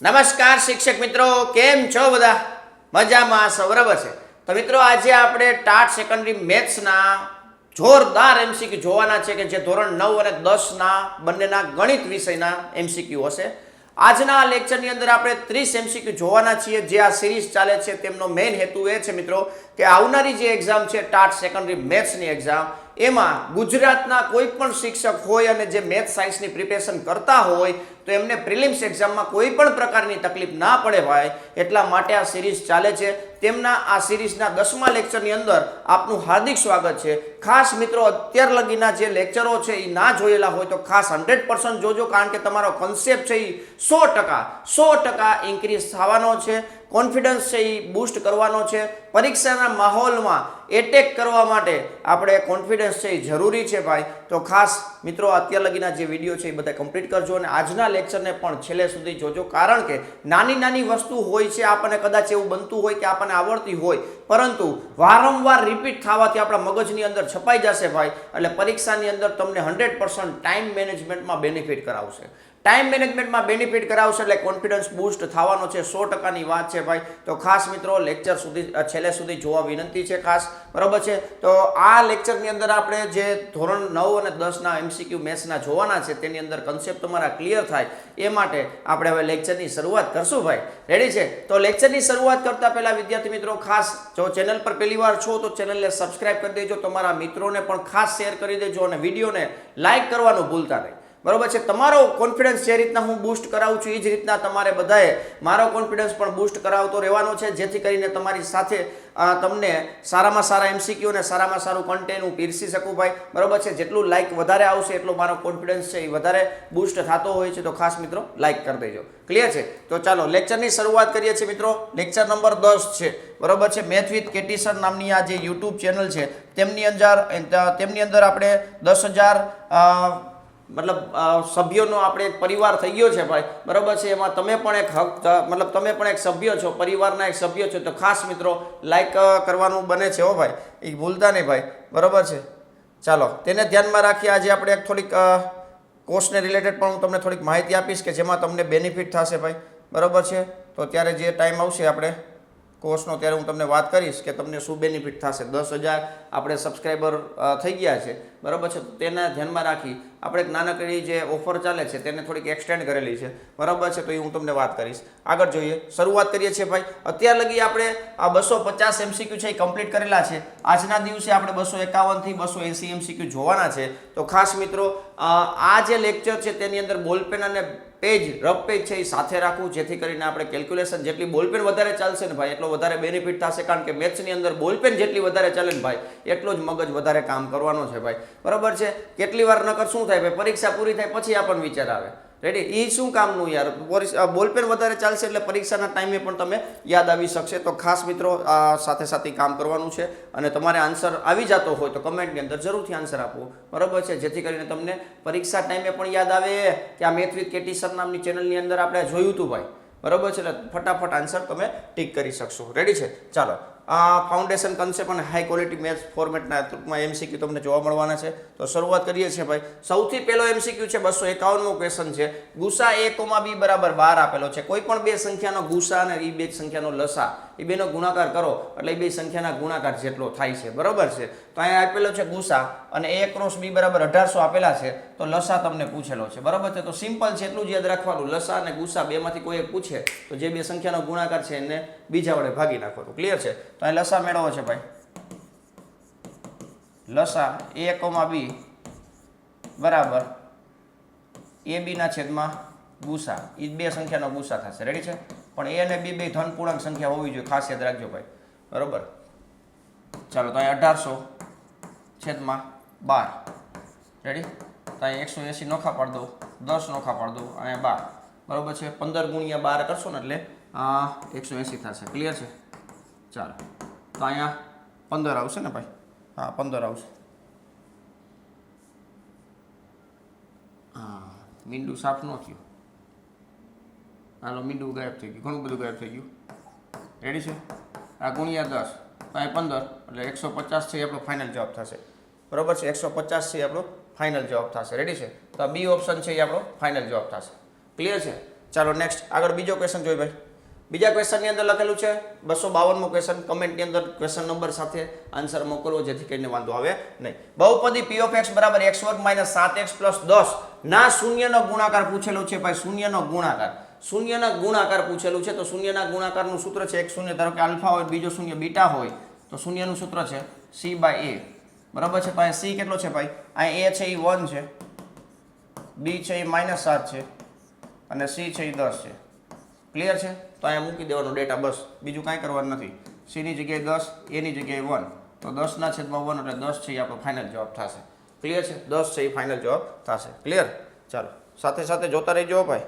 નમસ્કાર શિક્ષક મિત્રો, કેમ છો બધા? મજામાં છો? બરાબર છે. તો મિત્રો આજે આપણે ટાટ સેકન્ડરી મેથ્સના જોરદાર એમસીક્યુ જોવાના છે કે જે ધોરણ 9 અને 10ના બંનેના ગણિત વિષયના એમસીક્યુ હશે. આજના આ લેક્ચરની અંદર આપણે 30 એમસીક્યુ જોવાના છીએ. જે આ સિરીઝ ચાલે છે તેમનો મેઇન હેતુ એ છે મિત્રો કે આવનારી જે એક્ઝામ છે ટાટ સેકન્ડરી મેથ્સની એક્ઝામ, એમાં ગુજરાતના કોઈ પણ શિક્ષક હોય અને જે મેથ્સ સાયન્સની પ્રિપેરેશન કરતા હોય તો એમને પ્રિલિમ્સ એક્ઝામમાં કોઈ પણ પ્રકારની તકલીફ ના પડે ભાઈ, એટલા માટે આ સિરીઝ ચાલે છે. તેમના આ સિરીઝના 10મા લેક્ચરની અંદર આપનું હાર્દિક સ્વાગત છે. ખાસ મિત્રો અત્યાર લગીના જે લેક્ચરો છે એ ના જોયેલા હોય તો ખાસ 100% જોજો, કારણ કે તમારો કોન્સેપ્ટ છે એ 100% ઇન્ક્રીઝ થવાનો છે. કોન્ફિડન્સ છે એ બૂસ્ટ કરવાનો છે. પરીક્ષાના માહોલમાં એટેક કરવા માટે આપણે કોન્ફિડન્સ છે એ જરૂરી છે ભાઈ. તો ખાસ મિત્રો અત્યાર લગીના જે વિડીયો છે એ બધા કમ્પ્લીટ કરજો અને આજના લેક્ચરને પણ છેલ્લે સુધી જોજો, કારણ કે નાની વસ્તુ હોય છે, આપણને કદાચ એવું બનતું હોય કે આપણને આવડતી હોય, પરંતુ વારંવાર રિપીટ થવાથી આપણા મગજની અંદર છપાઈ જશે ભાઈ. એટલે પરીક્ષાની અંદર તમને 100% ટાઈમ મેનેજમેન્ટમાં બેનિફિટ કરાવશે. ટાઈમ મેનેજમેન્ટમાં બેનિફિટ કરાવશે એટલે કોન્ફિડન્સ બૂસ્ટ થવાનો છે. 100%ની વાત છે ભાઈ. તો ખાસ મિત્રો લેક્ચર સુધી છેલ્લે સુધી જોવા વિનંતી છે ખાસ, બરાબર છે. તો આ લેક્ચરની અંદર આપણે જે ધોરણ 9 અને 10ના એમસીક્યુ મેથ્સના જોવાના છે તેની અંદર કન્સેપ્ટ તમારા ક્લિયર થાય એ માટે આપણે હવે લેક્ચરની શરૂઆત કરશું ભાઈ. રેડી છે? તો લેક્ચરની શરૂઆત કરતા પહેલા વિદ્યાર્થી મિત્રો ખાસ જો ચેનલ પર પહેલી વાર છો તો ચેનલને સબસ્ક્રાઇબ કરી દેજો, તમારા મિત્રોને પણ ખાસ શેર કરી દેજો અને વિડીયોને લાઇક કરવાનું ભૂલતા નહીં. બરોબર છે? તમારો કોન્ફિડન્સ જે રીતના હું બૂસ્ટ કરાવું છું એ જ રીતના તમારે બધાએ મારો કોન્ફિડન્સ પણ બૂસ્ટ કરાવતો રહેવાનો છે, જેથી કરીને તમારી સાથે તમને સારામાં સારા એમસીક્યુ અને સારામાં સારું કન્ટેન્ટ હું પીરસી શકું ભાઈ. બરોબર છે? જેટલું લાઇક વધારે આવશે એટલો મારો કોન્ફિડન્સ છે એ વધારે બૂસ્ટ થતો હોય છે. તો ખાસ મિત્રો લાઇક કરી દેજો. ક્લિયર છે? તો ચાલો લેક્ચરની શરૂઆત કરીએ છીએ મિત્રો. લેક્ચર નંબર 10 છે, બરોબર છે. મેથ વિથ કેટી સર નામની આ જે યુટ્યુબ ચેનલ છે તેમની અંદર આપણે 10,000 મતલબ સભ્યોનો આપણે એક પરિવાર થઈ ગયો છે ભાઈ. બરોબર છે? એમાં તમે પણ એક તમે પણ એક સભ્ય છો, પરિવારના એક સભ્ય છો. તો ખાસ મિત્રો લાઈક કરવાનું બને છે હો ભાઈ, એ ભૂલતા નહીં ભાઈ. બરોબર છે? ચાલો તેને ધ્યાનમાં રાખી આજે આપણે એક થોડીક કોર્સને રિલેટેડ પણ હું તમને થોડીક માહિતી આપીશ કે જેમાં તમને બેનિફિટ થશે ભાઈ. બરોબર છે? તો ત્યારે જે ટાઈમ આવશે આપણે કોર્સનો ત્યારે હું તમને વાત કરીશ કે તમને શું બેનિફિટ થશે. 10,000 આપણે સબસ્ક્રાઈબર થઈ ગયા છે, બરાબર છે? તેના ધ્યાનમાં રાખી આપણે એક નાનકડી જે ઓફર ચાલે છે તેને થોડીક એક્સટેન્ડ કરેલી છે, બરાબર છે? તો એ હું તમને વાત કરીશ. આગળ જોઈએ, શરૂઆત કરીએ છીએ ભાઈ. અત્યાર લગી આપણે આ 250 એમસીક્યુ છે એ કમ્પ્લીટ કરેલા છે. આજના દિવસે આપણે 251 થી 280 એમસીક્યુ જોવાના છે. તો ખાસ મિત્રો આ જે લેક્ચર છે તેની અંદર બોલપેન અને રફ પેજ છે એ સાથે રાખવું, જેથી કરીને આપણે કેલ્ક્યુલેશન જેટલી બોલપેન વધારે ચાલશે ને ભાઈ એટલો વધારે બેનિફિટ થશે, કારણ કે મેથ્સની અંદર બોલપેન જેટલી વધારે ચાલે ને ભાઈ એટલો જ મગજ વધારે કામ કરવાનો છે ભાઈ. બરાબર છે? કેટલી વાર નકર શું થાય ભાઈ, પરીક્ષા પૂરી થાય પછી આપણને વિચાર આવે, રેડી, એ શું કામનું યાર, બોલપેન વધારે ચાલશે એટલે પરીક્ષાના ટાઈમે પણ તમે યાદ આવી શકશે. તો ખાસ મિત્રો સાથે કામ કરવાનું છે અને તમારે આન્સર આવી જતો હોય તો કમેન્ટની અંદર જરૂરથી આન્સર આપવો, બરાબર છે? જેથી કરીને તમને પરીક્ષા ટાઈમે પણ યાદ આવે કે આ મેથ વિથ કેટી સર નામની ચેનલની અંદર આપણે જોયું હતું ભાઈ. બરાબર છે? એટલે ફટાફટ આન્સર તમે ટીક કરી શકશો. રેડી છે? ચાલો, ફાઉન્ડેશન કન્સેપ્ટ અને હાઈ ક્વોલિટી મેથ્સ ફોર્મેટના ટૂંકમાં એમસીક્યુ તમને જોવા મળવાના છે. તો શરૂઆત કરીએ છીએ ભાઈ. સૌથી પહેલો એમસીક્યુ છે 251મો ક્વેશ્ચન છે. ગુસા a, b બરાબર 12 આપેલો છે. કોઈ પણ બે સંખ્યાનો ગુસા અને એ બે સંખ્યાનો લસા, એ બેનો ગુણાકાર કરો એટલે એ બે સંખ્યાના ગુણાકાર જેટલો થાય છે, બરાબર છે? તો અહીંયા આપેલો છે ગુસા અને a × b બરાબર 1800 આપેલા છે. તો લસા તમને પૂછેલો છે, બરાબર છે? તો સિમ્પલ છે, એટલું જ યાદ રાખવાનું, લસા અને ગુસા બેમાંથી કોઈ એક પૂછે તો જે બે સંખ્યાનો ગુણાકાર છે એને બીજા વડે ભાગી નાખવાનું. ક્લિયર છે? તો અહીં લસા મેળવો છે ભાઈ. લસા a, b બરાબર ab ના છેદમાં ગુસા, એ બે સંખ્યાનો ગુસા થશે. રેડી છે? પણ a અને b બે ધન પૂર્ણાંક સંખ્યા હોવી જોઈએ, ખાસ યાદ રાખજો ભાઈ. બરોબર? ચાલો, તો અહીં 1800 છેદમાં 12. રેડી? તો અહીં 180 નોખા પાડ દો, 10 નોખા પાડ દો, અહીંયા 12. બરોબર છે? 15 × 12 કરશો ને એટલે 180 થશે. ક્લિયર છે? ચાલો, તો અહીંયા 15 આવશે ને ભાઈ? હા, 15 આવશે. હા, મીંડું સાફ ન થયું. હાલો, મીંડું ગાયબ થઈ ગયું, ઘણું બધું ગાયબ થઈ ગયું. રેડી છે? આ ગુણ્યા 10, અહીં 15 એટલે 150 છે એ આપણો ફાઇનલ જવાબ થશે. બરાબર છે? 150 છે એ આપણો ફાઇનલ જવાબ થશે. રેડી છે? તો આ બી ઓપ્શન છે એ આપણો ફાઇનલ જવાબ થશે. ક્લિયર છે? ચાલો નેક્સ્ટ આગળ બીજો ક્વેશ્ચન જોઈએ ભાઈ. બીજા ક્વેશ્ચનની અંદર લખેલું છે 252મો ક્વેશ્ચન. કમેન્ટની અંદર ક્વેશ્ચન નંબર સાથે આન્સર મોકલવો જેથી કરીને વાંધો આવે નહીં. બહુપદી p of x બરાબર x² - 7x + 10 ના શૂન્યનો ગુણાકાર પૂછેલું છે ભાઈ. શૂન્યનો ગુણાકાર, શૂન્યના ગુણાકાર પૂછેલું છે. તો શૂન્યના ગુણાકારનું સૂત્ર છે એક શૂન્ય, ધારો કે આલ્ફા હોય, બીજો શૂન્ય બીટા હોય, તો શૂન્યનું સૂત્ર છે c/a. બરાબર છે ભાઈ. c કેટલો છે ભાઈ? આ a છે એ 1 છે, b છે એ -7 છે અને c છે એ 10 છે. ક્લિયર છે? તો અહીંયા મૂકી દેવાનો ડેટા, બસ બીજું કાંઈ કરવાનું નથી. c ની જગ્યાએ 10, a ની જગ્યાએ 1, તો 10/1 એટલે 10 છે એ આપણો ફાઇનલ જવાબ થશે. ક્લિયર છે? 10 છે એ ફાઇનલ જવાબ થશે. ક્લિયર? ચાલો સાથે સાથે જોતા રહેજો ભાઈ,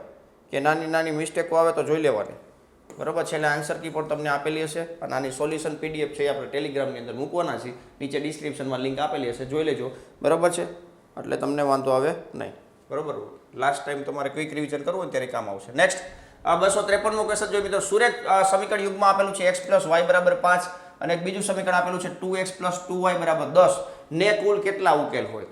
કે નાની નાની મિસ્ટેકો આવે તો જોઈ લેવાની. બરાબર છે? એટલે આન્સર કી પણ તમને આપેલી હશે અને આની સોલ્યુશન પીડીએફ છે એ આપણે ટેલિગ્રામની અંદર મૂકવાના છે. નીચે ડિસ્ક્રિપ્શનમાં લિંક આપેલી હશે, જોઈ લેજો. બરાબર છે? એટલે તમને વાંધો આવે નહીં. બરાબર? લાસ્ટ ટાઈમ તમારે ક્વિક રિવિઝન કરવું હોય ત્યારે કામ આવશે. નેક્સ્ટ 253મો ક્વેશ્ચન જોઈએ મિત્રો. સુરેખ સમીકરણ યુગમાં આપેલું છે x + y = 5 અને એક બીજું સમીકરણ આપેલું છે 2x + 2y = 10 ને કુલ કેટલા ઉકેલ હોય?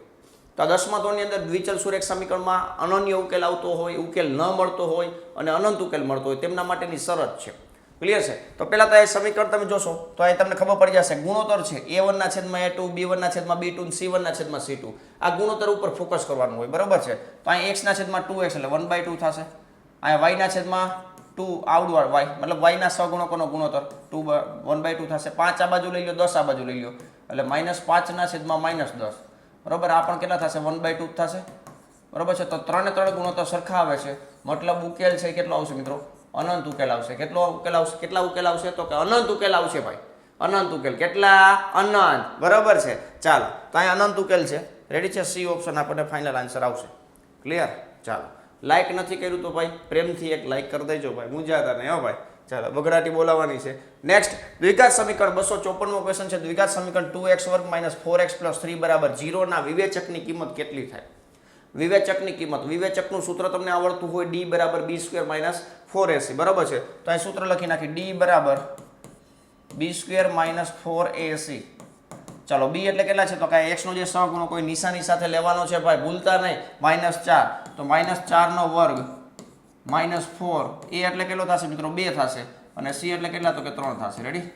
તો 10મા ધોરણની અંદર દ્વિચલ સુરેખ સમીકરણમાં અનન્ય ઉકેલ આવતો હોય, ઉકેલ ન મળતો હોય અને અનંત ઉકેલ મળતો હોય, તેમના માટેની શરત છે. ક્લિયર છે? તો પહેલા તો એ સમીકરણ તમે જોશો તો અહીં તમને ખબર પડી જશે. ગુણોત્તર છે a1/a2, b1/b2 અને c1/c2. આ ગુણોત્તર ઉપર ફોકસ કરવાનું હોય. બરાબર છે? તો અહીં x/2x એટલે 1/2 થશે. અહીંયા y/2 આવડું y મતલબ y ના સહગુણકોનો ગુણોત્તર 1/2 થશે. 5 આ બાજુ લઈ લો, 10 આ બાજુ લઈ લો એટલે -5/-10. બરાબર? આ પણ કેટલા થશે? 1/2 થશે. બરાબર છે? તો 3 ગુણોત્તર સરખા આવે છે, મતલબ ઉકેલ છે કેટલો આવશે મિત્રો? અનંત ઉકેલ આવશે. કેટલો ઉકેલ આવશે? કેટલા ઉકેલ આવશે? તો કે અનંત ઉકેલ આવશે ભાઈ. અનંત ઉકેલ. કેટલા? અનંત. બરાબર છે? ચાલો તો અહીંયા અનંત ઉકેલ છે. રેડી છે? સી ઓપ્શન આપણને ફાઇનલ આન્સર આવશે. ક્લિયર? ચાલો લાઈક નથી કર્યું તો ભાઈ પ્રેમથી એક લાઈક કરી દેજો ભાઈ, મૂંઝાતા નહીં હો ભાઈ. ચાલો બગડાટી બોલાવવાની છે. નેક્સ્ટ દ્વિઘાત સમીકરણ 254મો ક્વેશ્ચન છે. દ્વિઘાત સમીકરણ 2x² - 4x + 3 = 0 ના વિવેચકની કિંમત કેટલી થાય? વિવેચકની કિંમત, વિવેચકનું સૂત્ર તમને આવડતું હોય d = b² - 4ac. બરાબર છે? તો અહીં સૂત્ર લખી નાખી d = b² - 4ac. ચાલો b એટલે કેટલા છે? તો કે x નો જે સહગુણક કોઈ નિશાની સાથે લેવાનો છે ભાઈ, ભૂલતા નહીં. -4 તો -4² - -4. a એટલે કેટલો થશે મિત્રો? 2 થશે અને c એટલે કેટલા? તો કે 3 થશે. રેડી?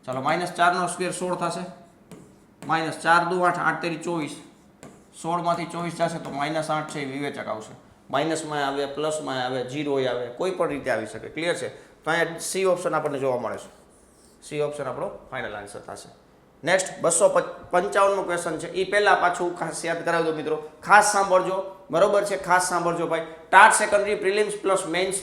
ચાલો -4² 16 થશે. -4 દુ 8, 8 તેરી 24, 16 માંથી 24 જશે તો -8 છે એ વિવેચક આવશે. માઇનસમાં આવે, પ્લસમાં આવે, 0 આવે, કોઈ પણ રીતે આવી શકે. ક્લિયર છે? તો અહીંયા સી ઓપ્શન આપણને જોવા મળે છે. સી ઓપ્શન આપણો ફાઇનલ આન્સર થશે. નેક્સ્ટ 255મો ક્વેશ્ચન છે. એ પહેલા પાછું ખાસ યાદ કરાવી દો મિત્રો, ખાસ સાંભળજો. બરોબર છે? ખાસ સાંભળજો ભાઈ. TAT secondary prelims plus men's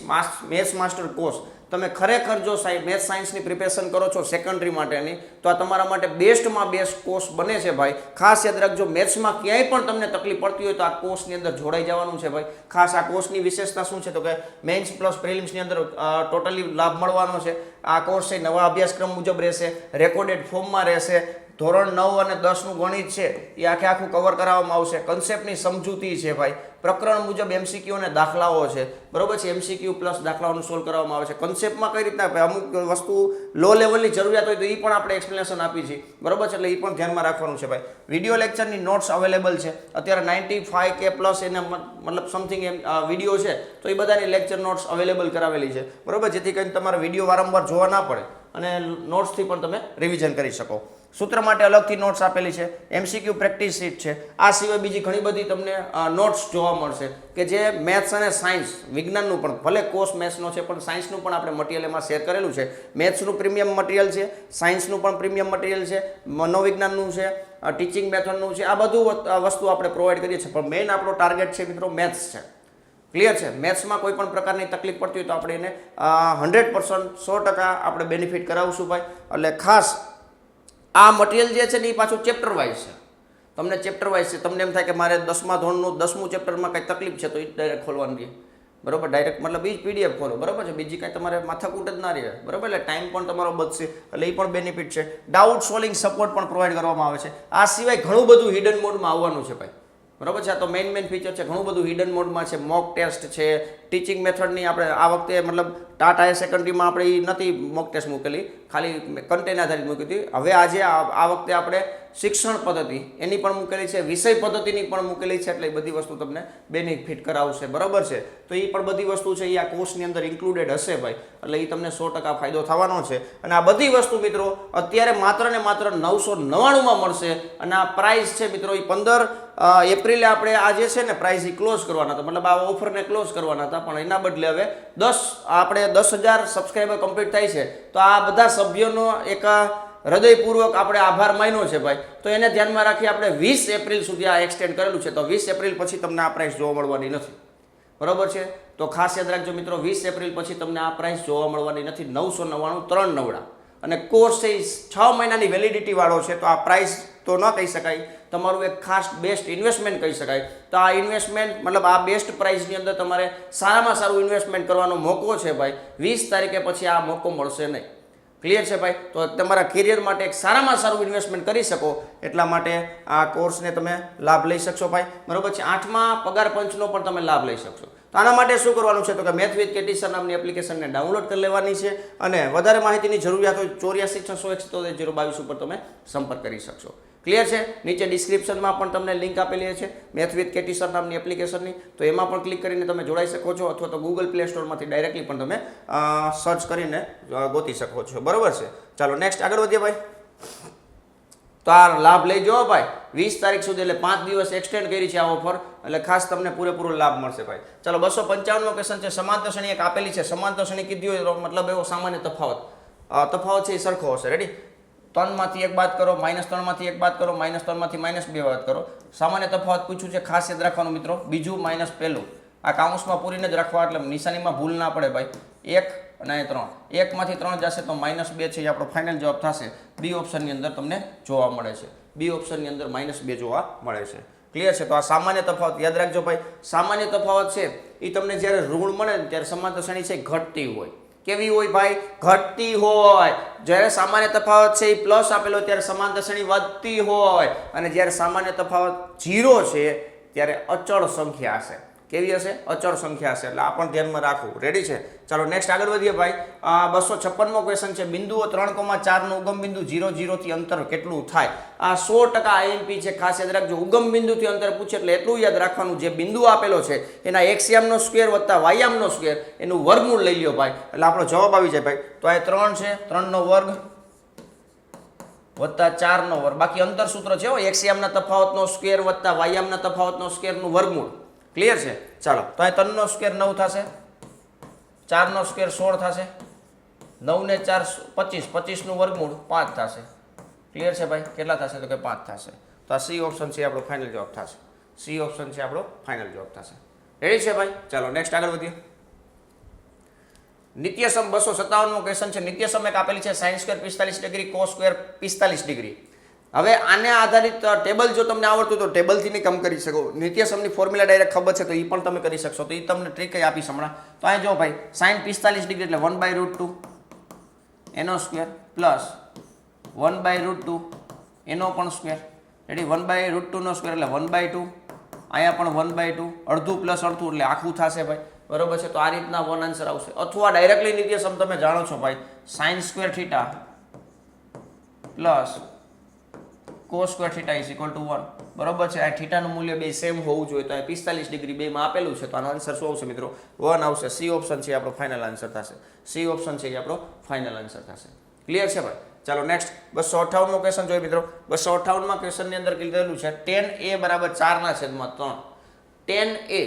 maths master course તમે ખરેખર જો મેથ્સ સાયન્સની પ્રિપેરેશન કરો છો સેકન્ડરી માટેની, તો આ તમારા માટે બેસ્ટમાં બેસ્ટ કોર્સ બને છે ભાઈ. ખાસ યાદ રાખજો, મેથ્સમાં ક્યાંય પણ તમને તકલીફ પડતી હોય તો આ કોર્સની અંદર જોડાઈ જવાનું છે ભાઈ. ખાસ આ કોર્સની વિશેષતા શું છે? તો કે મેન્સ પ્લસ પ્રિલિમ્સની અંદર ટોટલી લાભ મળવાનો છે. આ કોર્સ છે નવા અભ્યાસક્રમ મુજબ રહેશે, રેકોર્ડેડ ફોર્મમાં રહેશે. ધોરણ 9 અને 10નું ગણિત છે એ આખે આખું કવર કરાવવામાં આવશે. કન્સેપ્ટની સમજૂતી છે ભાઈ. પ્રકરણ મુજબ એમસીક્યુ અને દાખલાઓ છે. બરોબર છે? એમસીક્યુ પ્લસ દાખલાઓનું સોલ્વ કરવામાં આવે છે. કન્સેપ્ટમાં કઈ રીતના અમુક વસ્તુ લો લેવલની જરૂરિયાત હોય તો એ પણ આપણે એક્સપ્લેનેશન આપી છે. બરોબર છે? એટલે એ પણ ધ્યાનમાં રાખવાનું છે ભાઈ. વિડીયો લેક્ચરની નોટ્સ અવેલેબલ છે અત્યારે 95K પ્લસ એને મતલબ સમથિંગ એમ વિડીયો છે, તો એ બધાની લેક્ચર નોટ્સ અવેલેબલ કરાવેલી છે. બરોબર? જેથી કરીને તમારે વિડીયો વારંવાર જોવા ના પડે અને નોટ્સથી પણ તમે રિવિઝન કરી શકો. સૂત્ર માટે અલગથી નોટ્સ આપેલી છે. એમસીક્યુ પ્રેક્ટિસ શીટ છે. આ સિવાય બીજી ઘણી બધી તમને નોટ્સ જોવા મળશે કે જે મેથ્સ અને સાયન્સ વિજ્ઞાનનું પણ, ભલે કોર્સ મેથ્સનો છે પણ સાયન્સનું પણ આપણે મટીરિયલ એમાં શેર કરેલું છે. મેથ્સનું પ્રીમિયમ મટીરિયલ છે, સાયન્સનું પણ પ્રીમિયમ મટીરિયલ છે, મનોવિજ્ઞાનનું છે, ટીચિંગ મેથડનું છે. આ બધું વસ્તુ આપણે પ્રોવાઈડ કરીએ છીએ. પણ મેઇન આપણો ટાર્ગેટ છે મિત્રો મેથ્સ છે. ક્લિયર છે? મેથ્સમાં કોઈ પણ પ્રકારની તકલીફ પડતી હોય તો આપણે એને 100% 100% આપણે બેનિફિટ કરાવશું ભાઈ. એટલે ખાસ આ મટીરિયલ જે છે ને એ પાછું ચેપ્ટર વાઇઝ છે. તમને ચેપ્ટર વાઇઝ છે. તમને એમ થાય કે મારે 10મા ધોરણનું 10મું ચેપ્ટરમાં કંઈ તકલીફ છે તો એ ડાયરેક્ટ ખોલવાનું રહે. બરોબર? ડાયરેક્ટ મતલબ એ જ પીડીએફ ખોલો. બરોબર છે? બીજી કાંઈ તમારે માથાકૂટ જ ના રહે. બરોબર? એટલે ટાઈમ પણ તમારો બચશે. એટલે એ પણ બેનિફિટ છે. ડાઉટ સોલ્વિંગ સપોર્ટ પણ પ્રોવાઈડ કરવામાં આવે છે. આ સિવાય ઘણું બધું હિડન મોડમાં આવવાનું છે ભાઈ. બરોબર છે? આ તો મેઇન ફીચર છે. ઘણું બધું હિડન મોડમાં છે. મોક ટેસ્ટ છે, ટીચિંગ મેથડની આપણે આ વખતે મતલબ ટાટ હાયર સેકન્ડરીમાં આપણે એ નથી મોક ટેસ્ટ મૂકેલી, ખાલી કન્ટેન્ટ આધારિત મૂકી હતી. હવે આજે આ વખતે આપણે શિક્ષણ પદ્ધતિ એની પણ મૂકેલી છે, વિષય પદ્ધતિની પણ મૂકેલી છે, એટલે એ બધી વસ્તુ તમને બેનિફિટ કરાવશે. બરાબર છે. તો એ પણ બધી વસ્તુ છે એ આ કોર્સની અંદર ઇન્ક્લુડેડ હશે ભાઈ, એટલે એ તમને 100% ફાયદો થવાનો છે. અને આ બધી વસ્તુ મિત્રો અત્યારે માત્ર ને માત્ર 999માં મળશે. અને આ પ્રાઇસ છે મિત્રો એ 15 એપ્રિલે આપણે આ જે છે ને પ્રાઇસ એ ક્લોઝ કરવાના હતા, મતલબ આ ઓફરને ક્લોઝ કરવાના હતા, પણ એના બદલે હવે 10,000 સબસ્ક્રાઈબર કમ્પ્લીટ થાય છે. તો આ બધા સભ્યોનો એક હૃદયપૂર્વક આપણે આભાર માન્યો છે ભાઈ. તો એને ધ્યાનમાં રાખી આપણે 20 એપ્રિલ સુધી આ એક્સટેન્ડ કરેલું છે. તો 20 એપ્રિલ પછી તમને આ પ્રાઇસ જોવા મળવાની નથી. બરાબર છે. તો ખાસ યાદ રાખજો મિત્રો, 20 એપ્રિલ પછી તમને આ પ્રાઇસ જોવા મળવાની નથી. 999 3 નવડા. અને કોર્સ છે 6 મહિનાની વેલિડિટી વાળો છે. તો આ પ્રાઇસ તો ન કહી શકાય, તમારું એક ખાસ બેસ્ટ ઇન્વેસ્ટમેન્ટ કહી શકાય. તો આ ઇન્વેસ્ટમેન્ટ મતલબ આ બેસ્ટ પ્રાઇસની અંદર તમારે સારામાં સારું ઇન્વેસ્ટમેન્ટ કરવાનો મોકો છે ભાઈ. 20 તારીખે પછી આ મોકો મળશે નહીં. ક્લિયર છે ભાઈ. તો તમારા કેરિયર માટે એક સારામાં સારું ઇન્વેસ્ટમેન્ટ કરી શકો એટલા માટે આ કોર્સને તમે લાભ લઈ શકશો ભાઈ. બરોબર છે. 8મા પગાર પંચનો પણ તમે લાભ લઈ શકશો. તો આના માટે શું કરવાનું છે તો કે મેથ વિથ કેટી સર નામની એપ્લિકેશનને ડાઉનલોડ કરી લેવાની છે. અને વધારે માહિતીની જરૂરિયાત હોય 84 678 022 ઉપર તમે સંપર્ક કરી શકશો. ક્લિયર છે. નીચે ડિસ્ક્રિપ્શનમાં પણ તમને લિંક આપેલી છે મેથ વિથ કેટી સર નામની એપ્લિકેશનની, તો એમાં પણ ક્લિક કરીને તમે જોડાઈ શકો છો, અથવા તો ગૂગલ પ્લે સ્ટોરમાંથી ડાયરેક્ટલી પણ તમે સર્ચ કરીને ગોતી શકો છો. બરોબર છે. ચાલો નેક્સ્ટ આગળ વધીએ ભાઈ. તો આ લાભ લઈ જાઓ ભાઈ. 20 તારીખ સુધી એટલે 5 દિવસ એક્સટેન્ડ કરી છે આ ઓફર, એટલે ખાસ તમને પૂરેપૂરો લાભ મળશે ભાઈ. ચાલો 255નો ક્વેશ્ચન છે. સમાંતર શ્રેણી એક આપેલી છે. સમાંતર શ્રેણી કીધી હોય મતલબ એવો સામાન્ય તફાવત છે એ સરખો હશે. રેડી. 3માંથી 1 બાદ કરો, -3માંથી 1 બાદ કરો, -3માંથી -2 બાદ કરો. સામાન્ય તફાવત પૂછ્યું છે, ખાસ યાદ રાખવાનું મિત્રો. બીજું માઇનસ પહેલું આ કાઉન્સમાં પૂરીને જ રાખવા, એટલે નિશાનીમાં ભૂલ ના પડે ભાઈ. 1 અને 3, 1માંથી 3 જશે તો -2 છે એ આપણો ફાઇનલ જવાબ થશે. બી ઓપ્શનની અંદર તમને જોવા મળે છે. બી ઓપ્શનની અંદર -2 જોવા મળે છે. ક્લિયર છે. તો આ સામાન્ય તફાવત યાદ રાખજો ભાઈ. સામાન્ય તફાવત છે એ તમને જ્યારે ઋણ મળે ને ત્યારે સમાંતર શ્રેણી છે ઘટતી હોય. કેવી હોય ભાઈ? ઘટતી હોય. જ્યારે સામાન્ય તફાવત છે એ પ્લસ આપેલો ત્યારે સમાંતર શ્રેણી વધતી હોય. અને જ્યારે સામાન્ય તફાવત 0 છે ત્યારે અચળ સંખ્યા હશે. કેવી હશે? અચળ સંખ્યા હશે. એટલે આ પણ ધ્યાનમાં રાખવું. રેડી છે. ચાલો નેક્સ્ટ આગળ વધીએ ભાઈ. 256મો ક્વેશ્ચન છે. બિંદુઓ 3,4 નું ઉગમ બિંદુ 0, 0 થી અંતર કેટલું થાય? આ 100% આઈએમપી છે. ખાસ યાદ રાખજો. ઉગમ બિંદુથી અંતર પૂછે એટલે એટલું યાદ રાખવાનું, જે બિંદુ આપેલો છે એના એક્સયામનો સ્ક્વેર વત્તા વાયામનો સ્ક્વેર એનું વર્ગમૂળ લઈ લ્યો ભાઈ, એટલે આપણો જવાબ આવી જાય ભાઈ. તો આ 3 છે, 3નો વર્ગ વત્તા 4નો વર્ગ. બાકી અંતર સૂત્ર છે એક્સયામના તફાવતનો સ્ક્વેર વત્તા વાયામના તફાવતનો સ્ક્વેરનું વર્ગમૂળ. ક્લિયર છે. ચાલો તો અહીં 3નો સ્ક્વેર 9 થશે, 4નો સ્ક્વેર 16 થશે, 9 ને 4 25, 25નું વર્ગમૂળ 5 થશે. ક્લિયર છે ભાઈ. કેટલા થશે તો કે 5 થશે. તો આ સી ઓપ્શન છે આપણો ફાઇનલ જવાબ થશે. સી ઓપ્શન છે આપણો ફાઇનલ જવાબ થશે. રેડી છે ભાઈ. ચાલો નેક્સ્ટ આગળ વધીએ. નિત્યસમ 257મો ક્વેશ્ચન છે. નિત્યસમ એક આપેલી છે. sin square 45 degree, cos square 45 degree. હવે આને આધારિત ટેબલ જો તમને આવડતું તો ટેબલથી નહીં કામ કરી શકો. નિત્યસમની ફોર્મ્યુલા ડાયરેક્ટ ખબર છે તો એ પણ તમે કરી શકશો. તો એ તમને ટ્રીક આપીશ હમણાં. તો અહીં જો ભાઈ sin 45 ડિગ્રી એટલે 1/√2 એનો સ્ક્વેર પ્લસ 1/√2 એનો પણ સ્ક્વેર. રેડી. 1/√2 નો સ્ક્વેર એટલે 1/2. અહીંયા પણ 1/2. અડધું પ્લસ અડધું એટલે આખું થશે ભાઈ. બરોબર છે. તો આ રીતના વન આન્સર આવશે. અથવા ડાયરેક્ટલી નિત્યસમ તમે જાણો છો ભાઈ, sin square theta plus cos square theta is equal to 1. બરોબર છે. આ થીટાનું મૂલ્ય બે સેમ હોવું જોઈએ. તો આ 45 ડિગ્રી બેમાં આપેલું છે. તો આનો આન્સર શું આવશે મિત્રો? 1 આવશે. સી ઓપ્શન છે આપણો ફાઇનલ આન્સર થશે. સી ઓપ્શન છે એ આપણો ફાઇનલ આન્સર થશે. ક્લિયર છે ભાઈ. ચાલો નેક્સ્ટ 258મો ક્વેશ્ચન જોઈએ મિત્રો. 258માં ક્વેશ્ચનની અંદર કીધેલું છે tan a બરાબર 4/3. tan a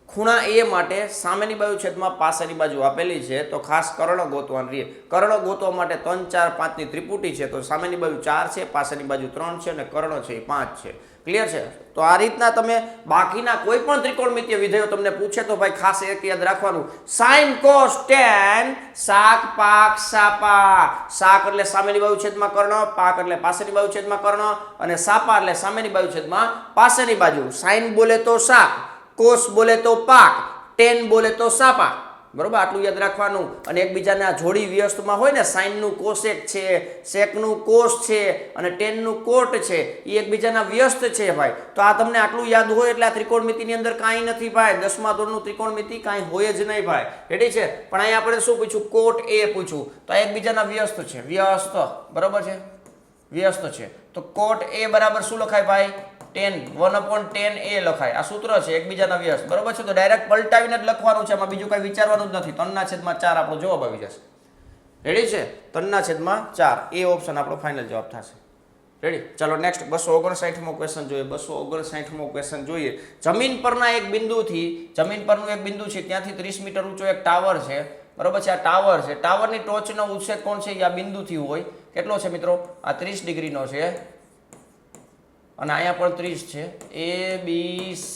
ખૂણા a માટે સામેની બાજુ છેદમાં પાછળની બાજુ આપેલી છે. તો ખાસ કર્ણ ગોતવાની રહે. કર્ણ ગોતવા માટે 3, 4, 5ની ત્રિપુટી છે. તો સામેની બાજુ 4 છે, પાછળની બાજુ 3 છે અને કર્ણ છે એ 5 છે. ક્લિયર છે. તો આ રીતના તમે બાકીના કોઈ પણ ત્રિકોણમિતીય વિધેયો તમને પૂછે તો ભાઈ ખાસ એક યાદ રાખવાનું, sin cos tan શાક પાક સાપા. શાક એટલે સામેની બાજુ છેદમાં કર્ણ, પાક એટલે પાછળની બાજુ છેદમાં કર્ણ, અને સાપા એટલે સામેની બાજુ છેદમાં પાછળની બાજુ. sin બોલે તો શાક, cos બોલે તો પાક, tan બોલે તો સાપા. બરોબર, આટલું યાદ રાખવાનું. અને એકબીજાને આ જોડી વ્યસ્તમાં હોય ને, સાઇનનું કોસેક છે, સેકનું કોસ છે અને ટેનનું કોટ છે, એ એકબીજાના વ્યસ્ત છે ભાઈ. તો આ તમને આટલું યાદ હોય એટલે આ ત્રિકોણમિતિની અંદર કાંઈ નથી ભાઈ. 10મા ધોરણનું ત્રિકોણમિતિ કાંઈ હોય જ નહીં ભાઈ. રેડી છે? પણ અહીંયા આપણે શું પૂછ્યું? કોટ એ પૂછ્યું. તો આ એકબીજાના વ્યસ્ત છે, વ્યસ્ત, બરોબર છે, વ્યસ્ત છે. તો કોટ એ બરાબર શું લખાય ભાઈ? 1/10 a લખાય. આ સૂત્ર છે, એકબીજાના વ્યસ્ત, બરોબર છે. તો ડાયરેક્ટ પલટાવીને જ લખવાનું છે, એમાં બીજું કઈ વિચારવાનું જ નથી. 3/4 આપણો જવાબ આવી જશે. રેડી છે? 3/4 એ ઓપ્શન આપણો ફાઇનલ જવાબ થશે. રેડી? ચાલો નેક્સ્ટ 259મો ક્વેશ્ચન જોઈએ. 259મો ક્વેશ્ચન જોઈએ. જમીન પરના એક બિંદુથી, જમીન પરનું એક બિંદુ છે, ત્યાંથી 30 મીટર ઊંચો એક ટાવર છે, બરોબર છે. આ ટાવર છે, ટાવરની ટોચનો ઉચ્છેદ કોણ છે? આ બિંદુથી હોય. કેટલો છે મિત્રો? આ 30 ડિગ્રીનો છે અને અહીંયા પણ 30 છે. A B C.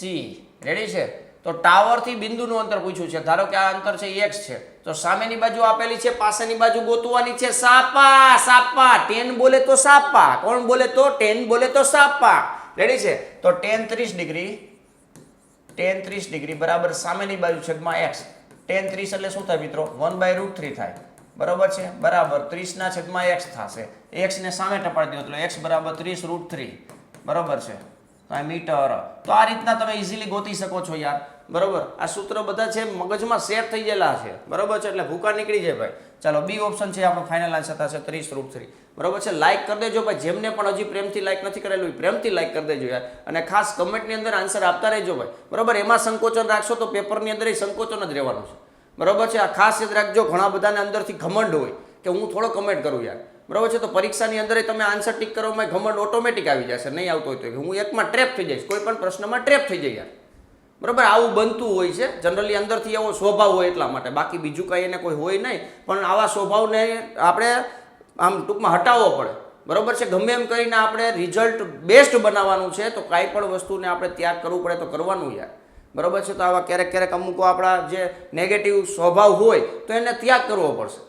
રેડી છે? તો ટાવરથી બિંદુનું અંતર પૂછ્યું છે. ધારો કે આ અંતર છે x છે, તો સામેની બાજુ આપેલી છે, પાછળની બાજુ ગોતવાની છે. સાપા, સાપા. 10 બોલે તો સાપા. કોણ બોલે તો? 10 બોલે તો સાપા. રેડી છે? તો tan 30 ડિગ્રી, tan 30 ડિગ્રી બરાબર સામેની બાજુ છેદમાં x. tan 30 એટલે શું થાય મિત્રો? 1/√3 થાય, બરોબર છે. બરાબર 30/x થશે. x ને સામે ટપાડી દો એટલે x બરાબર 30√3, બરોબર છે. મીટર. તો આ રીતના તમે ઇઝીલી ગોતી શકો છો યાર, બરોબર. આ સૂત્ર બધા છે મગજમાં સેટ થઈ ગયેલા છે, બરોબર છે, એટલે ભૂકા નીકળી જાય ભાઈ. ચાલો બી ઓપ્શન છે આપણો ફાઇનલ આન્સર થશે 30√3, બરોબર છે. લાઈક કરી દેજો ભાઈ, જેમને પણ હજી પ્રેમથી લાઈક નથી કરેલું પ્રેમથી લાઈક કરી દેજો યાર. અને ખાસ કમેન્ટની અંદર આન્સર આપતા રહેજો ભાઈ, બરોબર. એમાં સંકોચન રાખશો તો પેપરની અંદર સંકોચન જ રહેવાનું છે, બરોબર છે. આ ખાસ યાદ રાખજો, ઘણા બધાને અંદરથી ઘમંડ હોય કે હું થોડો કમેન્ટ કરું યાર, બરોબર છે. તો પરીક્ષાની અંદર તમે આન્સર ટીક કરવામાં ઘમંડ ઓટોમેટિક આવી જશે. નહીં આવતો હોય તો હું એકમાં ટ્રેપ થઈ જઈશ, કોઈ પણ પ્રશ્નમાં ટ્રેપ થઈ જાય યાર, બરોબર. આવું બનતું હોય છે જનરલી, અંદરથી એવો સ્વભાવ હોય એટલા માટે, બાકી બીજું કંઈ એને કોઈ હોય નહીં. પણ આવા સ્વભાવને આપણે આમ ટૂંકમાં હટાવવો પડે, બરોબર છે. ગમે એમ કરીને આપણે રિઝલ્ટ બેસ્ટ બનાવવાનું છે, તો કાંઈ પણ વસ્તુને આપણે ત્યાગ કરવું પડે તો કરવાનું યાર, બરોબર છે. તો આવા ક્યારેક ક્યારેક અમુક આપણા જે નેગેટિવ સ્વભાવ હોય તો એને ત્યાગ કરવો પડશે.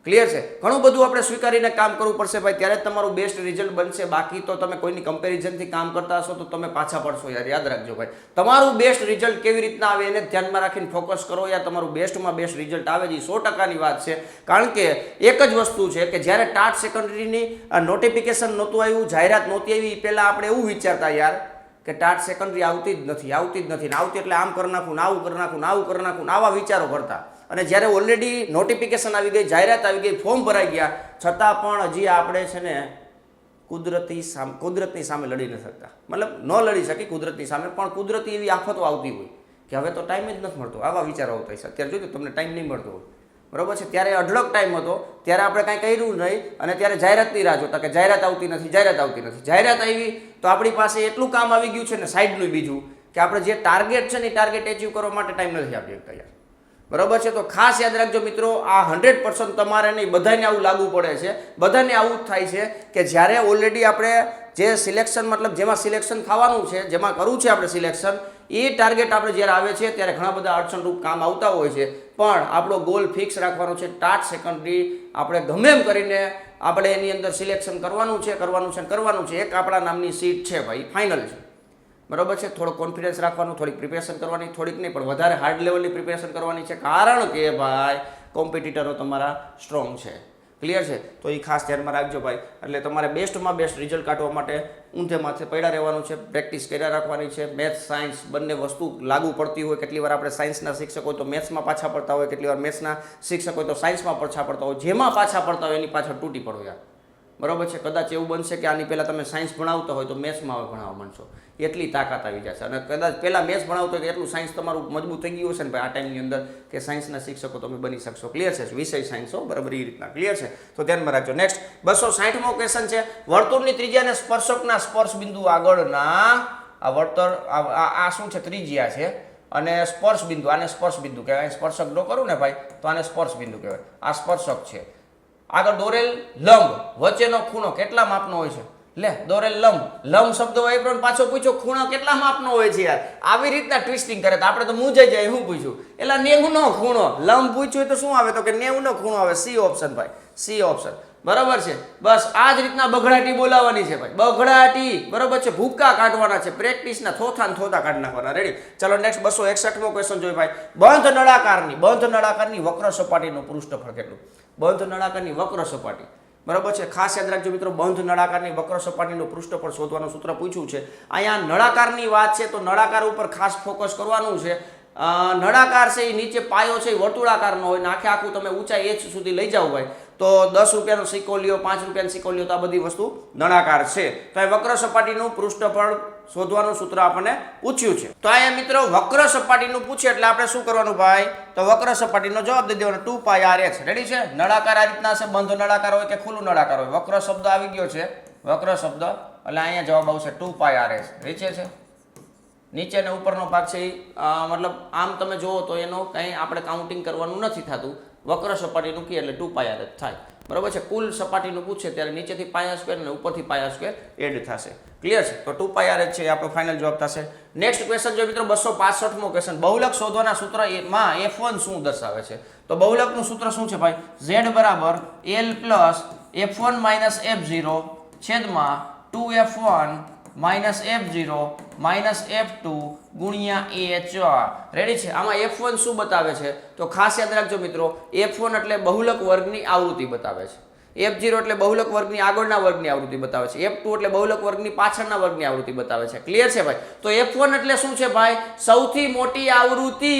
ક્લિયર છે? ઘણું બધું આપણે સ્વીકારીને કામ કરવું પડશે ભાઈ, ત્યારે જ તમારું બેસ્ટ રિઝલ્ટ બનશે. બાકી તો તમે કોઈની કમ્પેરિઝનથી કામ કરતા હશો તો તમે પાછા પડશો યાર, યાદ રાખજો ભાઈ. તમારું બેસ્ટ રિઝલ્ટ કેવી રીતના આવે એને ધ્યાનમાં રાખીને ફોકસ કરો યાર. તમારું બેસ્ટમાં બેસ્ટ રિઝલ્ટ આવે છે 100%ની વાત છે. કારણ કે એક જ વસ્તુ છે કે જ્યારે ટાટ સેકન્ડરીની નોટિફિકેશન નહોતું આવ્યું, જાહેરાત નહોતી આવી, પહેલાં આપણે એવું વિચારતા યાર કે ટાટ સેકન્ડરી આવતી જ નથી, આવતી જ નથી, આવતી એટલે આમ કરી નાખું, આવું કરી નાખું, આવું કરી નાખું, આવા વિચારો કરતા. અને જ્યારે ઓલરેડી નોટિફિકેશન આવી ગઈ, જાહેરાત આવી ગઈ, ફોર્મ ભરાઈ ગયા, છતાં પણ હજી આપણે છે ને કુદરતની સામે લડી ન શકતા. મતલબ ન લડી શકી કુદરતની સામે, પણ કુદરતી એવી આફતો આવતી હોય કે હવે તો ટાઈમ જ નથી મળતો. આવા વિચારો આવતા હોય. અત્યારે જોજો તમને ટાઈમ નહીં મળતો હોય, બરોબર છે. ત્યારે અઢળક ટાઈમ હતો, ત્યારે આપણે કાંઈ કર્યું નહીં, અને ત્યારે જાહેરાતની રાહ જોતા કે જાહેરાત આવતી નથી, જાહેરાત આવતી નથી. જાહેરાત આવી તો આપણી પાસે એટલું કામ આવી ગયું છે ને સાઈડનું બીજું, કે આપણે જે ટાર્ગેટ છે ને એ ટાર્ગેટ એચીવ કરવા માટે ટાઈમ નથી આપી શકતા યાર, બરોબર છે. તો ખાસ યાદ રાખજો મિત્રો, આ 100% તમારે નહીં, બધાને આવું લાગુ પડે છે, બધાને આવું જ થાય છે કે જ્યારે ઓલરેડી આપણે જે સિલેક્શન, મતલબ જેમાં સિલેક્શન થવાનું છે, જેમાં કરવું છે આપણે સિલેક્શન, એ ટાર્ગેટ આપણે જ્યારે આવે છે ત્યારે ઘણા બધા અડચણરૂપ કામ આવતા હોય છે. પણ આપણો ગોલ ફિક્સ રાખવાનો છે. ટાટ સેકન્ડરી આપણે ગમે એમ કરીને આપણે એની અંદર સિલેક્શન કરવાનું છે, કરવાનું છે, કરવાનું છે. એક આપણા નામની સીટ છે ભાઈ, ફાઇનલ છે, બરોબર છે. થોડો કોન્ફિડન્સ રાખવાનું, થોડીક પ્રિપેરેશન કરવાની, થોડીક નહીં પણ વધારે હાર્ડ લેવલની પ્રિપેરેશન કરવાની છે. કારણ કે ભાઈ કોમ્પિટિટરો તમારા સ્ટ્રોંગ છે. ક્લિયર છે? તો એ ખાસ ધ્યાનમાં રાખજો ભાઈ. એટલે તમારે બેસ્ટમાં બેસ્ટ રિઝલ્ટ કાઢવા માટે ઊંધે માથે પડ્યા રહેવાનું છે, પ્રેક્ટિસ કર્યા રાખવાની છે. મેથ્સ સાયન્સ બંને વસ્તુ લાગુ પડતી હોય. કેટલી વાર આપણે સાયન્સના શિક્ષક હોય તો મેથ્સમાં પાછા પડતા હોય, કેટલી વાર મેથ્સના શિક્ષક હોય તો સાયન્સમાં પાછા પડતા હોય. જેમાં પાછા પડતા હોય એની પાછળ તૂટી પડો યાર, બરોબર છે. કદાચ એવું બનશે કે આની પહેલાં તમે સાયન્સ ભણાવતા હોય તો મેથ્સમાં હવે ભણાવવા માંડશો, એટલી તાકાત આવી જશે. અને કદાચ પહેલાં મેથ્સ ભણાવતો હોય તો એટલું સાયન્સ તમારું મજબૂત થઈ ગયું હશે ને ભાઈ આ ટાઈમની અંદર કે સાયન્સના શિક્ષકો તમે બની શકશો. ક્લિયર છે? વિષય સાયન્સ હો, બરાબર એ રીતના. ક્લિયર છે? તો ધ્યાનમાં રાખજો. નેક્સ્ટ 260મો ક્વેશ્ચન છે. વર્તુળની ત્રિજ્યા અને સ્પર્શકના સ્પર્શ બિંદુ આગળના આ વર્તુળ આ શું છે? ત્રિજ્યા છે અને સ્પર્શ બિંદુ, આને સ્પર્શ બિંદુ કહેવાય. સ્પર્શક ડ્રો કરું ને ભાઈ તો આને સ્પર્શ બિંદુ કહેવાય. આ સ્પર્શક છે. આગળ દોરેલ લંબ, વચ્ચેનો ખૂણો કેટલા માપનો હોય છે? લે, દોરેલ લંબ, લંબ શબ્દ હોય પણ પાછો પૂછ્યો ખૂણો કેટલા માપનો હોય છે યાર. આવી રીતના ટ્વિસ્ટિંગ કરે તો આપણે તો મૂંઝાઈ જાય. શું પૂછ્યું? એટલે 90નો ખૂણો. લંબ પૂછ્યું તો શું આવે? તો કે 90નો ખૂણો આવે. સી ઓપ્શન ભાઈ, સી ઓપ્શન, બરોબર છે. બસ આ જ રીતના બઘડાટી બોલાવવાની છે ભાઈ, બઘડાટી. બરોબર છે, ભૂકા કાઢવાના છે, પ્રેક્ટિસના થોથા ને થોથા કાઢી નાખવાના. રેડી? ચાલો નેક્સ્ટ 261મો ક્વેશ્ચન જોઈએ ભાઈ. બંધ નળાકારની વક્ર સપાટીનું પૃષ્ઠફળ કેટલું? બંધ નળાકારની વક્ર સપાટી. બરાબર છે, ખાસ યાદ રાખજો મિત્રો, બંધ નળાકારની વક્ર સપાટીનું પૃષ્ઠફળ શોધવાનું સૂત્ર પૂછ્યું છે. અહીંયા નળાકારની વાત છે તો નળાકાર ઉપર ખાસ ફોકસ કરવાનું છે. નળાકાર છે એ નીચે પાયો છે એ વર્તુળાકારનો હોય ને આખે આખું તમે ઊંચાઈ h સુધી લઈ જાઓ ભાઈ તો 10 રૂપિયાનો સિક્કો લ્યો, 5 રૂપિયાનો સિક્કો લ્યો, તો આ બધી વસ્તુ નળાકાર છે. તો એ વક્ર સપાટીનું પૃષ્ઠફળ શોધવાનું સૂત્ર આપણને પૂછ્યું છે. તો અહીંયા મિત્રો વક્ર સપાટીનું પૂછે એટલે આપણે શું કરવાનું ભાઈ? તો વક્ર સપાટીનો જવાબ દઈ દેવાનો 2πrx. રેડી છે? નળાકાર આ રીતના છે, બંધ નળાકાર હોય કે ખુલ્લું નળાકાર હોય. વક્ર શબ્દ આવી ગયો છે, વક્ર શબ્દ, એટલે અહીંયા જવાબ આવશે 2πrx. નીચે છે, નીચે ને ઉપરનો ભાગ છે મતલબ આમ તમે જુઓ તો એનો કંઈ આપણે કાઉન્ટિંગ કરવાનું નથી થતું. વક્ર સપાટીનું કી એટલે 2πrx થાય. બરાબર છે? કુલ સપાટીનું પૂછે ત્યારે નીચેથી πr² અને ઉપરથી πr² એડ થશે. ક્લિયર છે? તો 2πrx છે એ આપણો ફાઇનલ જવાબ થશે. નેક્સ્ટ ક્વેશ્ચન જો મિત્રો 265મો ક્વેશ્ચન. બહુલક શોધવાના સૂત્રમાં f1 શું દર્શાવે છે? તો બહુલકનું સૂત્ર શું છે ભાઈ? z બરાબર l plus f1 minus f0 છેદમાં 2f1 minus f0 minus f2 ગુણ્યા h. રેડી છે? આમાં f1 શું બતાવે છે? તો ખાસ યાદ રાખજો મિત્રો, f1 એટલે બહુલક વર્ગની આવૃત્તિ બતાવે છે. f0 એટલે બહુલક વર્ગની આગળના વર્ગની આવૃત્તિ બતાવે છે. f2 એટલે બહુલક વર્ગની પાછળના વર્ગની આવૃત્તિ બતાવે છે. ક્લિયર છે ભાઈ? તો f1 એટલે શું છે ભાઈ? સૌથી મોટી આવૃત્તિ.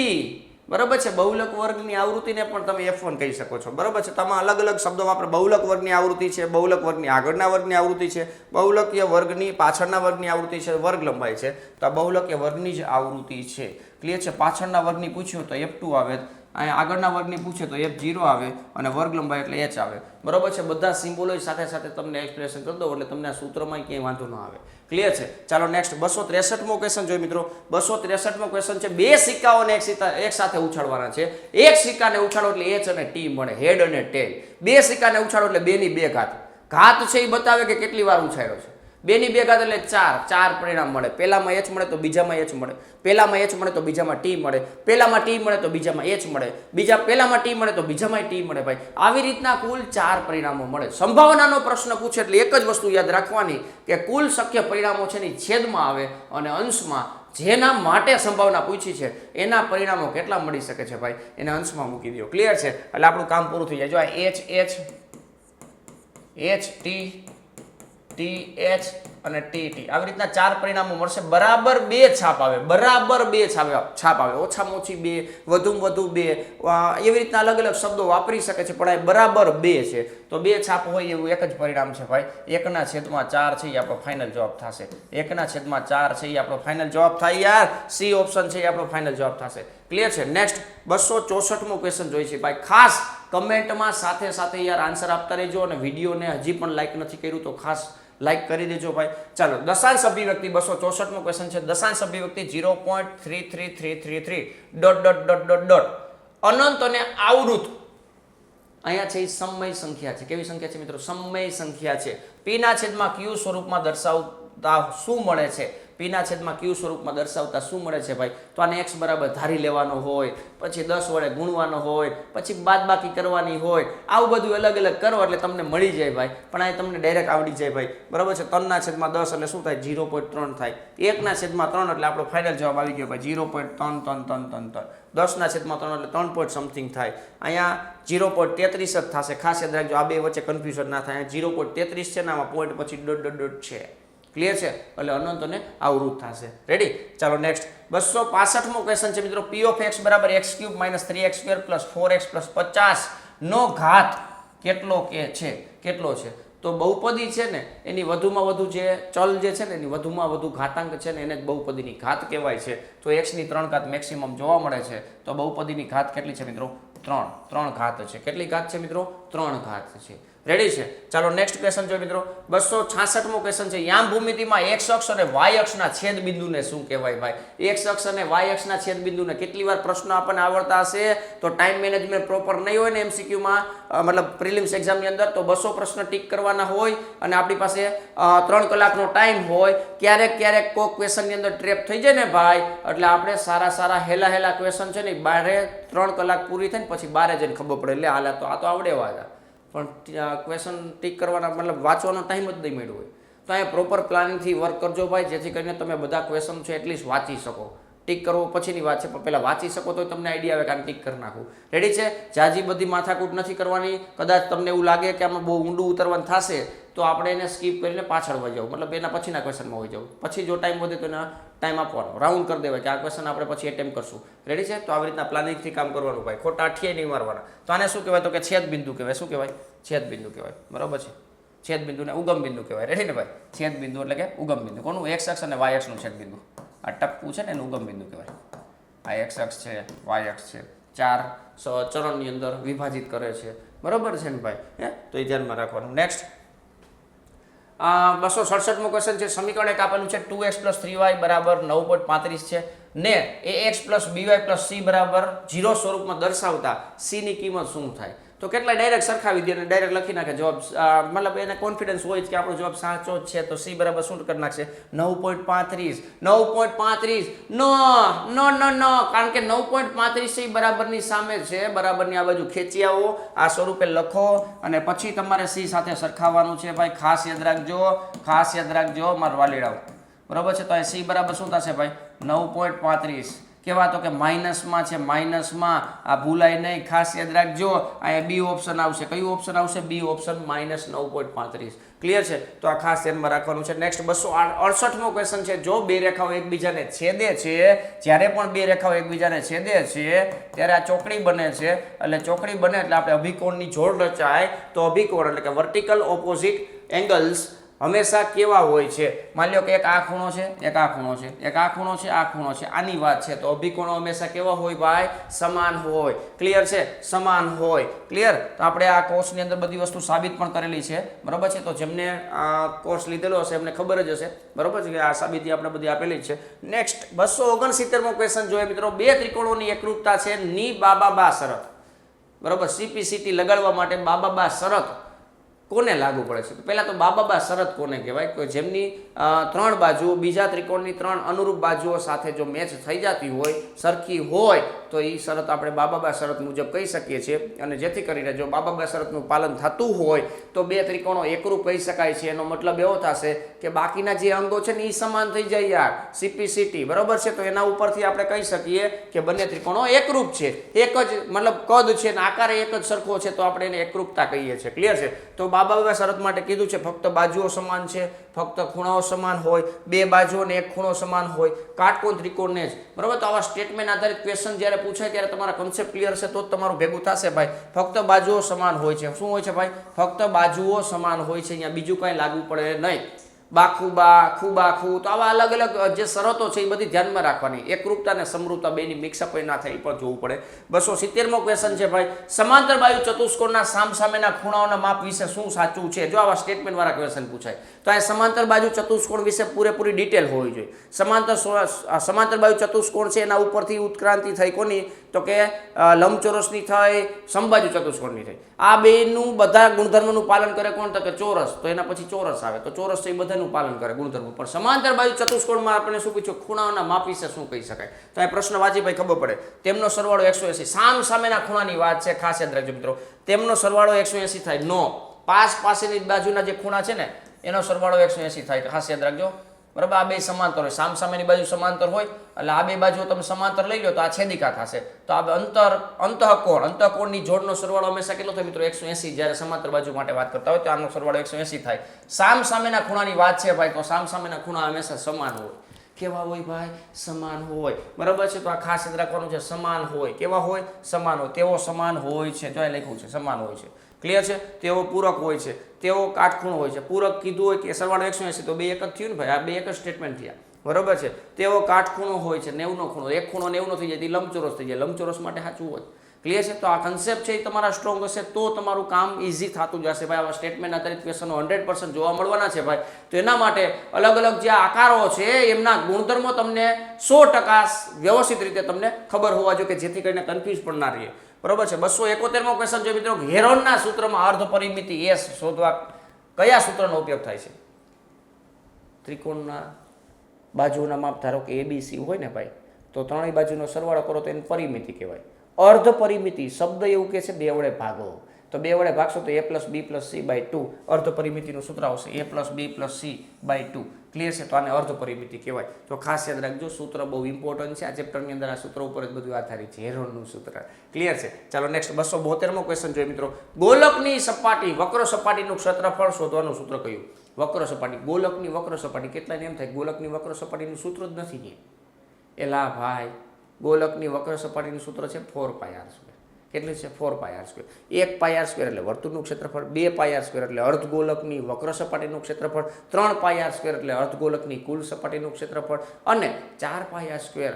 બરાબર છે? બહુલક વર્ગની આવૃત્તિને પણ તમે f1 કહી શકો છો. બરાબર છે? તમે અલગ અલગ શબ્દો વાપરો. બહુલક વર્ગની આવૃત્તિ છે, બહુલક વર્ગની આગળના વર્ગની આવૃત્તિ છે, બહુલકીય વર્ગની પાછળના વર્ગની આવૃત્તિ છે, વર્ગ લંબાઈ છે. તો આ બહુલકીય વર્ગની જ આવૃત્તિ છે. ક્લિયર છે? પાછળના વર્ગની પૂછ્યું તો f2 આવે, અહીંયા આગળના વર્ગની પૂછે તો f0 આવે અને વર્ગ લંબાઈ એટલે h આવે. બરાબર છે? બધા સિમ્બોલો સાથે સાથે તમને એક્સપ્રેશન કરી દો એટલે તમને આ સૂત્રમાં ક્યાંય વાંધો ન આવે. ક્લિયર છે? ચાલો નેક્સ્ટ 263મો ક્વેશ્ચન જોઈએ મિત્રો. 263મો ક્વેશ્ચન છે, બે સિક્કાઓને એક સાથે ઉછાળવાના છે. એક સિક્કાને ઉછાળો એટલે h અને t મળે, હેડ અને ટેલ. બે સિક્કાને ઉછાળો એટલે 2 ની 2 ઘાત. ઘાત છે એ બતાવે કે કેટલી વાર ઉછાળ્યો છે. 2 ની 2 ઘાત એટલે 4. 4 પરિણામ મળે. પહેલામાં h મળે તો બીજામાં h મળે, પહેલામાં h મળે તો બીજામાં t મળે, પહેલામાં t મળે તો બીજામાં h મળે, પહેલામાં t મળે તો બીજામાં t મળે. ભાઈ આવી રીતના કુલ 4 પરિણામો મળે. સંભાવનાનો પ્રશ્ન પૂછે એટલે એક જ વસ્તુ યાદ રાખવાની કે કુલ શક્ય પરિણામો છે ને છેદમાં આવે અને અંશમાં જેના માટે સંભાવના પૂછી છે એના પરિણામો કેટલા મળી શકે છે ભાઈ એને અંશમાં મૂકી દો. ક્લિયર છે? એટલે આપણું કામ પૂરું થઈ જાય. જો આ h t TH અને TT આવી રીતના 4 પરિણામો મળશે. બરાબર 2 છાપ આવે, બરાબર 2 છાપ આવે, ઓછામાં ઓછી 2, વધુમાં વધુ 2, એવી રીતના અલગ અલગ શબ્દો વાપરી શકે છે પણ આ બરાબર 2 છે. તો 2 છાપ હોય એવું એક જ પરિણામ છે ભાઈ. 1/4 છે એ આપણો ફાઇનલ જવાબ થશે. 1/4 છે એ આપણો ફાઇનલ જવાબ થાય યાર. સી ઓપ્શન છે એ આપણો ફાઇનલ જવાબ થશે. ક્લિયર છે? નેક્સ્ટ 264મો ક્વેશ્ચન જોઈએ છે ભાઈ. ખાસ કમેન્ટમાં સાથે સાથે યાર આન્સર આપતા રહેજો અને વિડીયોને હજી પણ લાઈક નથી કર્યું તો ખાસ લાઈક કરી દેજો ભાઈ. ચાલો દશાંશ અભિવ્યક્તિ 264મો ક્વેશ્ચન છે. દશાંશ અભિવ્યક્તિ 0.33333 dot dot dot dot dot અનંત અને આવૃત. અહીંયા છે એ સમય સંખ્યા છે. કેવી સંખ્યા છે મિત્રો? સમય સંખ્યા છે. p ના છેદમાં q સ્વરૂપમાં દર્શાવતા શું મળે છે? p ના છેદમાં q સ્વરૂપમાં દર્શાવતા શું મળે છે ભાઈ? તો આને x બરાબર ધારી લેવાનો હોય, પછી 10 વડે ગુણવાનો હોય, પછી બાદબાકી કરવાની હોય, આવું બધું અલગ અલગ કરો એટલે તમને મળી જાય ભાઈ. પણ આ તમને ડાયરેક્ટ આવડી જાય ભાઈ. બરાબર છે? 3/10 એટલે શું થાય? 0.3 થાય. 1/3 એટલે આપણો ફાઇનલ જવાબ આવી ગયો ભાઈ 0.33333. 10/3 એટલે 3 પોઈન્ટ સમથિંગ થાય. અહીંયા 0.33 જ થશે. ખાસ યાદ રાખજો, આ બે વચ્ચે કન્ફ્યુઝન ના થાય. 0.33 છે ને આમાં પોઈન્ટ પછી ડોટ ડોટ ડોટ છે. ક્લિયર છે? એટલે અનંત અને આવૃત થશે. રેડી? ચાલો નેક્સ્ટ 265મો ક્વેશ્ચન છે મિત્રો. p of x બરાબર x³ - 3x² + 4x + 50 નો ઘાત કેટલો છે? તો બહુપદી છે ને એની વધુમાં વધુ જે ચલ જે છે ને એની વધુમાં વધુ ઘાતાંક છે ને એને જ બહુપદીની ઘાત કહેવાય છે. તો x ની 3 ઘાત મેક્સિમમ જોવા મળે છે. તો બહુપદીની ઘાત કેટલી છે મિત્રો? 3 ઘાત છે. કેટલી ઘાત છે મિત્રો? 3 ઘાત છે. રેડી છે? ચાલો નેક્સ્ટ ક્વેશ્ચન જોઈએ મિત્રો. 266મો ક્વેશ્ચન છે. યામ ભૂમિતિમાં x અક્ષ અને y અક્ષના છેદ બિંદુને શું કહેવાય ભાઈ? x અક્ષ અને y અક્ષના છેદ બિંદુને કેટલી વાર પ્રશ્ન આપણને આવડતા હશે? તો ટાઈમ મેનેજમેન્ટ પ્રોપર નહીં હોય ને MCQ માં મતલબ પ્રિલિમ્સ એક્ઝામની અંદર તો 200 પ્રશ્ન ટીક કરવાના હોય અને આપણી પાસે 3 કલાકનો ટાઈમ હોય. ક્યારેક કોઈ ક્વેશ્ચનની અંદર ટ્રેપ થઈ જાય ને ભાઈ એટલે આપણે સારા હેલા ક્વેશ્ચન છે ને બારે 3 કલાક પૂરી થાય ને પછી બારે જઈને ખબર પડે એટલે હાલ તો આ તો આવડેવા હતા. પણ ક્વેશ્ચન ટીક કરવાના મતલબ વાંચવાનો ટાઈમ જ નહીં મળ્યો હોય તો અહીંયા પ્રોપર પ્લાનિંગથી વર્ક કરજો ભાઈ, જેથી કરીને તમે બધા ક્વેશ્ચન છે એટલીસ્ટ વાંચી શકો. ટીક કરવો પછીની વાત છે, પણ પહેલાં વાંચી શકો તો તમને આઈડિયા આવે કે આને ટીક કરી નાખું. રેડી છે? જાજી બધી માથાકૂટ નથી કરવાની. કદાચ તમને એવું લાગે કે આમાં બહુ ઊંડું ઉતરવાનું થશે તો આપણે એને સ્કીપ કરીને પાછળ વહી જાવ, મતલબ એના પછીના ક્વેશ્ચનમાં વહી જાવ. પછી જો ટાઈમ વધે તો એના ટાઈમ આપવાનો, રાઉન્ડ કરી દેવાય કે આ ક્વેશ્ચન આપણે પછી એટેમ્પ કરશું. રેડી છે? તો આવી રીતના પ્લાનિંગથી કામ કરવાનું ભાઈ, ખોટા અઠિયાઈ નહીં મારવાના. તો આને શું કહેવાય? તો કે છેદ બિંદુ કહેવાય. શું કહેવાય? છેદ બિંદુ કહેવાય. બરાબર છે? છેદ બિંદુને ઉગમ બિંદુ કહેવાય. રેડી ને ભાઈ? છેદ બિંદુ એટલે કે ઉગમ બિંદુ. કોનું? એક્સ અક્ષ અને વાય અક્ષનું છેદ બિંદુ. આ ટપકું છે ને એનું ઉગમ બિંદુ કહેવાય. આ એક્સ અક્ષ છે, વાય અક્ષ છે, 4 ચરણની અંદર વિભાજિત કરે છે. બરાબર છે ને ભાઈ? તો એ ધ્યાનમાં રાખવાનું. નેક્સ્ટ 267મો ક્વેશ્ચન છે. સમીકરણ એક આપેલું છે 2x + 3y = 9.35 છે ને ax + by + c = 0 સ્વરૂપમાં દર્શાવતા c ની કિંમત શું થાય? તો કેટલા ડાયરેક્ટ સરખાવી દે અને ડાયરેક્ટ લખી નાખે જવાબ. મતલબ એને કોન્ફિડન્સ હોય કે આપણો જવાબ સાચો જ છે, તો c બરાબર શું કરી નાખશે? 9.35. 9.35 નો, કારણ કે 9.35 છે બરાબરની સામે છે. બરાબરની આ બાજુ ખેંચી આવો, આ સ્વરૂપે લખો અને પછી તમારે c સાથે સરખાવવાનું છે ભાઈ. ખાસ યાદ રાખજો મારા વાલીડાઓ. બરાબર છે? તો અહીં c બરાબર શું થશે ભાઈ? 9.35. કેવા? તો કે માઇનસમાં છે, માઇનસમાં. આ ભૂલાય નહીં, ખાસ યાદ રાખજો. અહીંયા બી ઓપ્શન આવશે. કયું ઓપ્શન આવશે? બી ઓપ્શન, -9.35. ક્લિયર છે? તો આ ખાસ ધ્યાનમાં રાખવાનું છે. નેક્સ્ટ 268મો ક્વેશ્ચન છે. જો બે રેખાઓ એકબીજાને છેદે છે, જ્યારે પણ બે રેખાઓ એકબીજાને છેદે છે ત્યારે આ ચોકડી બને છે. એટલે ચોકડી બને એટલે આપણે અભિકોણની જોડ રચાય. તો અભિકોણ એટલે કે વર્ટિકલ ઓપોઝિટ એંગલ્સ હંમેશા કેવા હોય છે? માની લો કે એક આ ખૂણો છે, એક આ ખૂણો છે, એક આ ખૂણો છે, આ ખૂણો છે, આની વાત છે. તો અભિકોણો હંમેશા કેવા હોય ભાઈ? સમાન હોય. ક્લિયર છે? સમાન હોય. ક્લિયર? તો આપણે આ કોર્સની અંદર બધી વસ્તુ સાબિત પણ કરેલી છે. બરાબર છે? તો જેમને આ કોર્સ લીધેલો હશે એમને ખબર જ હશે. બરાબર છે કે આ સાબિતી આપણે બધી આપેલી જ છે. નેક્સ્ટ 269મો ક્વેશ્ચન જોઈએ મિત્રો. બે ત્રિકોણોની એકરૂપતા છે ની બાબા શરત. બરાબર? CPCT લગાડવા માટે બાબા શરત કોને લાગુ પડે છે? તો પહેલા તો બાબા શરત કોને કહેવાય? કે જેમની 3 બાજુઓ બીજા ત્રિકોણની 3 અનુરૂપ બાજુઓ સાથે જો મેચ થઈ જતી હોય, સરખી હોય, તો એ શરત આપણે બાબા શરત મુજબ કહી શકીએ છીએ. અને જેથી કરીને જો બાબા શરતનું પાલન થતું હોય તો બે ત્રિકોણો એકરૂપ કહી શકાય છે. એનો મતલબ એવો થશે કે બાકીના જે અંગો છે ને એ સમાન થઈ જાય યાર. CPCT. બરાબર છે? તો એના ઉપરથી આપણે કહી શકીએ કે બંને ત્રિકોણો એકરૂપ છે. એક જ મતલબ કદ છે ને આકાર એક જ સરખો છે, તો આપણે એને એકરૂપતા કહીએ છીએ. ક્લિયર છે? તો બાબા શરત માટે કીધું છે ફક્ત બાજુઓ સમાન છે, ફક્ત ખૂણાઓ સમાન હોય, બે બાજુઓ ને એક ખૂણો સમાન હોય, કાટકોણ ત્રિકોણને જ. બરાબર? તો આવા સ્ટેટમેન્ટ આધારિત ક્વેશ્ચન જ્યારે પૂછાય ત્યારે તમારા કન્સેપ્ટ ક્લિયર છે તો જ તમારું ભેગું થશે ભાઈ. ફક્ત બાજુઓ સમાન હોય છે. શું હોય છે ભાઈ? ફક્ત બાજુઓ સમાન હોય છે. અહીંયા બીજું કાંઈ લાગુ પડે નહીં. બાખુબા, ખુબાખુ, તો આવા અલગ અલગ જે શરતો છે એ બધી ધ્યાનમાં રાખવાની. એકરૂપતા અને સમરૂપતા બેની મિક્સઅપ ના થાય એ પણ જોવું પડે. 270મો ક્વેશ્ચન છે ભાઈ. સમાંતર બાજુ ચતુષ્કોણના સામસામેના ખૂણાઓના માપ વિશે શું સાચું છે? જો આવા સ્ટેટમેન્ટ વાળા ક્વેશ્ચન પૂછાય તો આ સમાંતર બાજુ ચતુષ્કોણ વિશે પૂરેપૂરી ડિટેલ હોવી જોઈએ. સમાંતર બાજુ ચતુષ્કોણ છે એના ઉપરથી ઉત્ક્રાંતિ થઈ કોની? તો કે લંબચોરસની થઈ, સમબાજુ ચતુષ્કોણની થઈ. આ બેનું બધા ગુણધર્મનું પાલન કરે કોણ? તો કે ચોરસ. તો એના પછી ચોરસ આવે. તો ચોરસ છે એ બધાનું પાલન કરે ગુણધર્મ. પણ સમાંતર બાજુ ચતુષ્કોણમાં આપણે શું પૂછ્યું? ખૂણાઓના માપ વિશે શું કહી શકાય? તો આ પ્રશ્ન વાંચી ભાઈ ખબર પડે. તેમનો સરવાળો 180. સામ સામેના ખૂણાની વાત છે, ખાસ યાદ રાખજો મિત્રો. તેમનો સરવાળો 180 થાય. નો, પાસેની બાજુના જે ખૂણા છે ને એનો સરવાળો 180 થાય. ખાસ યાદ રાખજો. બરાબર? આ બે સમાંતર હોય, સામસામેની બાજુ સમાંતર હોય એટલે આ બે બાજુ તમે સમાંતર લઈ લો તો આ છેદિકા થશે. તો આ અંતઃકોણની જોડનો સરવાળો હંમેશા કેટલો થાય મિત્રો? 180. જ્યારે સમાંતર બાજુ માટે વાત કરતા હોય તો આનો સરવાળો 180 થાય. સામસામેના ખૂણાની વાત છે ભાઈ, તો સામસામેના ખૂણા હંમેશા સમાન હોય. કેવા હોય ભાઈ? સમાન હોય. બરાબર છે? તો આ ખાસ યાદ રાખવાનું છે. સમાન હોય. કેવા હોય? સમાન હોય. તેઓ સમાન હોય છે. જો લખ્યું છે સમાન હોય છે. ક્લિયર છે? તેઓ પૂરક હોય છે, તેઓ કાટખૂણો હોય છે. પૂરક કીધું હોય કે સરવાળો 180 તો બે એક જ થયું ને ભાઈ. આ બે એક જ સ્ટેટમેન્ટ થયા. બરાબર છે? તેઓ કાટખૂણો હોય છે. 90નો ખૂણો, એક ખૂણો 90નો થઈ જાય તો લંબચોરસ થઈ જાય. લંબચોરસ માટે સાચું હોય. ક્લિયર છે? તો આ કન્સેપ્ટ છે એ તમારા સ્ટ્રોંગ હશે તો તમારું કામ ઇઝી થતું જશે ભાઈ. આવા સ્ટેટમેન્ટ આધારિત ક્વેશ્ચનો 100% જોવા મળવાના છે ભાઈ. તો એના માટે અલગ અલગ જે આકારો છે એમના ગુણધર્મો તમને 100% વ્યવસ્થિત રીતે તમને ખબર હોવા જોઈએ કે જેથી કરીને કન્ફ્યુઝ પણ ના રહીએ. બરોબર છે? 271મો ક્વેશ્ચન છે મિત્રો. હેરોનના સૂત્રમાં અર્ધ પરિમિતિ S શોધવા કયા સૂત્રનો ઉપયોગ થાય છે? ત્રિકોણના બાજુના માપ ધારો કે ABC હોય ને ભાઈ, તો ત્રણેય બાજુનો સરવાળો કરો તો એને પરિમિતિ કહેવાય. અર્ધ પરિમિતિ શબ્દ એવું કહે છે બે વડે ભાગો. તો 2 વડે ભાગશો તો a plus B plus C by 2 અર્ધ પરિમિતિનું સૂત્ર આવશે a plus B plus C by 2. Clear છે? તો આને અર્ધ પરિમિતિ કહેવાય. તો ખાસ યાદ રાખજો, સૂત્ર બહુ ઇમ્પોર્ટન્ટ છે આ ચેપ્ટરની અંદર. આ સૂત્ર ઉપર જ બધું આધારિત છે, હેરોનનું સૂત્ર. ક્લિયર છે? ચાલો નેક્સ્ટ 272મો ક્વેશ્ચન જોઈએ મિત્રો. ગોલકની સપાટી વક્ર સપાટીનું ક્ષેત્રફળ શોધવાનું સૂત્ર કયું? વક્ર સપાટી, ગોલકની વક્ર સપાટી. કેટલાને એમ થાય ગોલકની વક્ર સપાટીનું સૂત્ર જ નથી ને. એલા ભાઈ, ગોલકની વક્ર સપાટીનું સૂત્ર છે 4πr². કેટલી છે? 4πr². 1πr² એટલે વર્તુળનું ક્ષેત્રફળ, 2πr² એટલે અર્ધગોલકની વક્ર સપાટીનું ક્ષેત્રફળ, 3πr² એટલે અર્ધગોલકની કુલ સપાટીનું ક્ષેત્રફળ અને 4πr²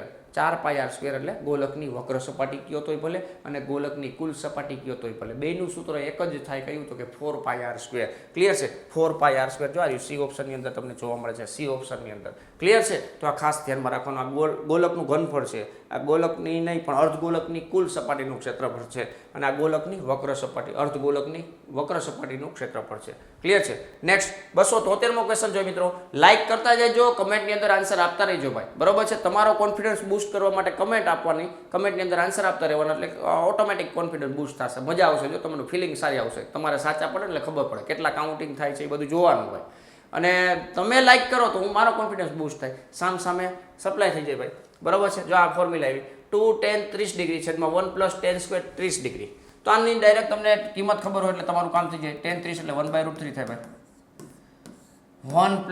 એટલે ગોલકની વક્ર સપાટી કયો તોય ભલે અને ગોલકની કુલ સપાટી કયો તોય ભલે. બેનું સૂત્ર એક જ થાય. કયું? તો કે 4πr². ક્લિયર છે? 4πr². જો આ સી ઓપ્શનની અંદર તમને જોવા મળે છે, સી ઓપ્શનની અંદર. ક્લિયર છે? તો આ ખાસ ધ્યાનમાં રાખવાનું. આ ગોલકનું ઘનફળ છે. આ ગોલકની નહીં પણ અર્ધગોલકની કુલ સપાટીનું ક્ષેત્રફળ છે અને આ ગોલકની વક્ર સપાટી, અર્ધગોલકની વક્ર સપાટીનું ક્ષેત્રફળ છે. ક્લિયર છે? નેક્સ્ટ 273મો ક્વેશ્ચન જોઈએ મિત્રો. લાઈક કરતા જજો, કમેન્ટની અંદર આન્સર આપતા રહેજો ભાઈ. બરોબર છે? તમારો કોન્ફિડન્સ બૂસ્ટ કરવા માટે કમેન્ટ આપવાની, કમેન્ટની અંદર આન્સર આપતા રહેવાના એટલે ઓટોમેટિક કોન્ફિડન્સ બૂસ્ટ થશે. મજા આવશે. જો તમને ફિલિંગ સારી આવશે, તમારે સાચા પડે એટલે ખબર પડે કેટલા કાઉન્ટિંગ થાય છે એ બધું જોવાનું હોય. અને તમે લાઈક કરો તો મારો કોન્ફિડન્સ બૂસ્ટ થાય, સામે સપ્લાય થઈ જાય ભાઈ. બરોબર છે? જો આ ફોર્મ્યુલા આવી 2 tan 30 ડિગ્રી છેદમાં 1 + tan² 30 ડિગ્રી. તો આની ડાયરેક્ટ તમને કિંમત ખબર હોય એટલે તમારું કામ થઈ જાય. tan 30 એટલે 1/√3 થાય ભાઈ. 1 +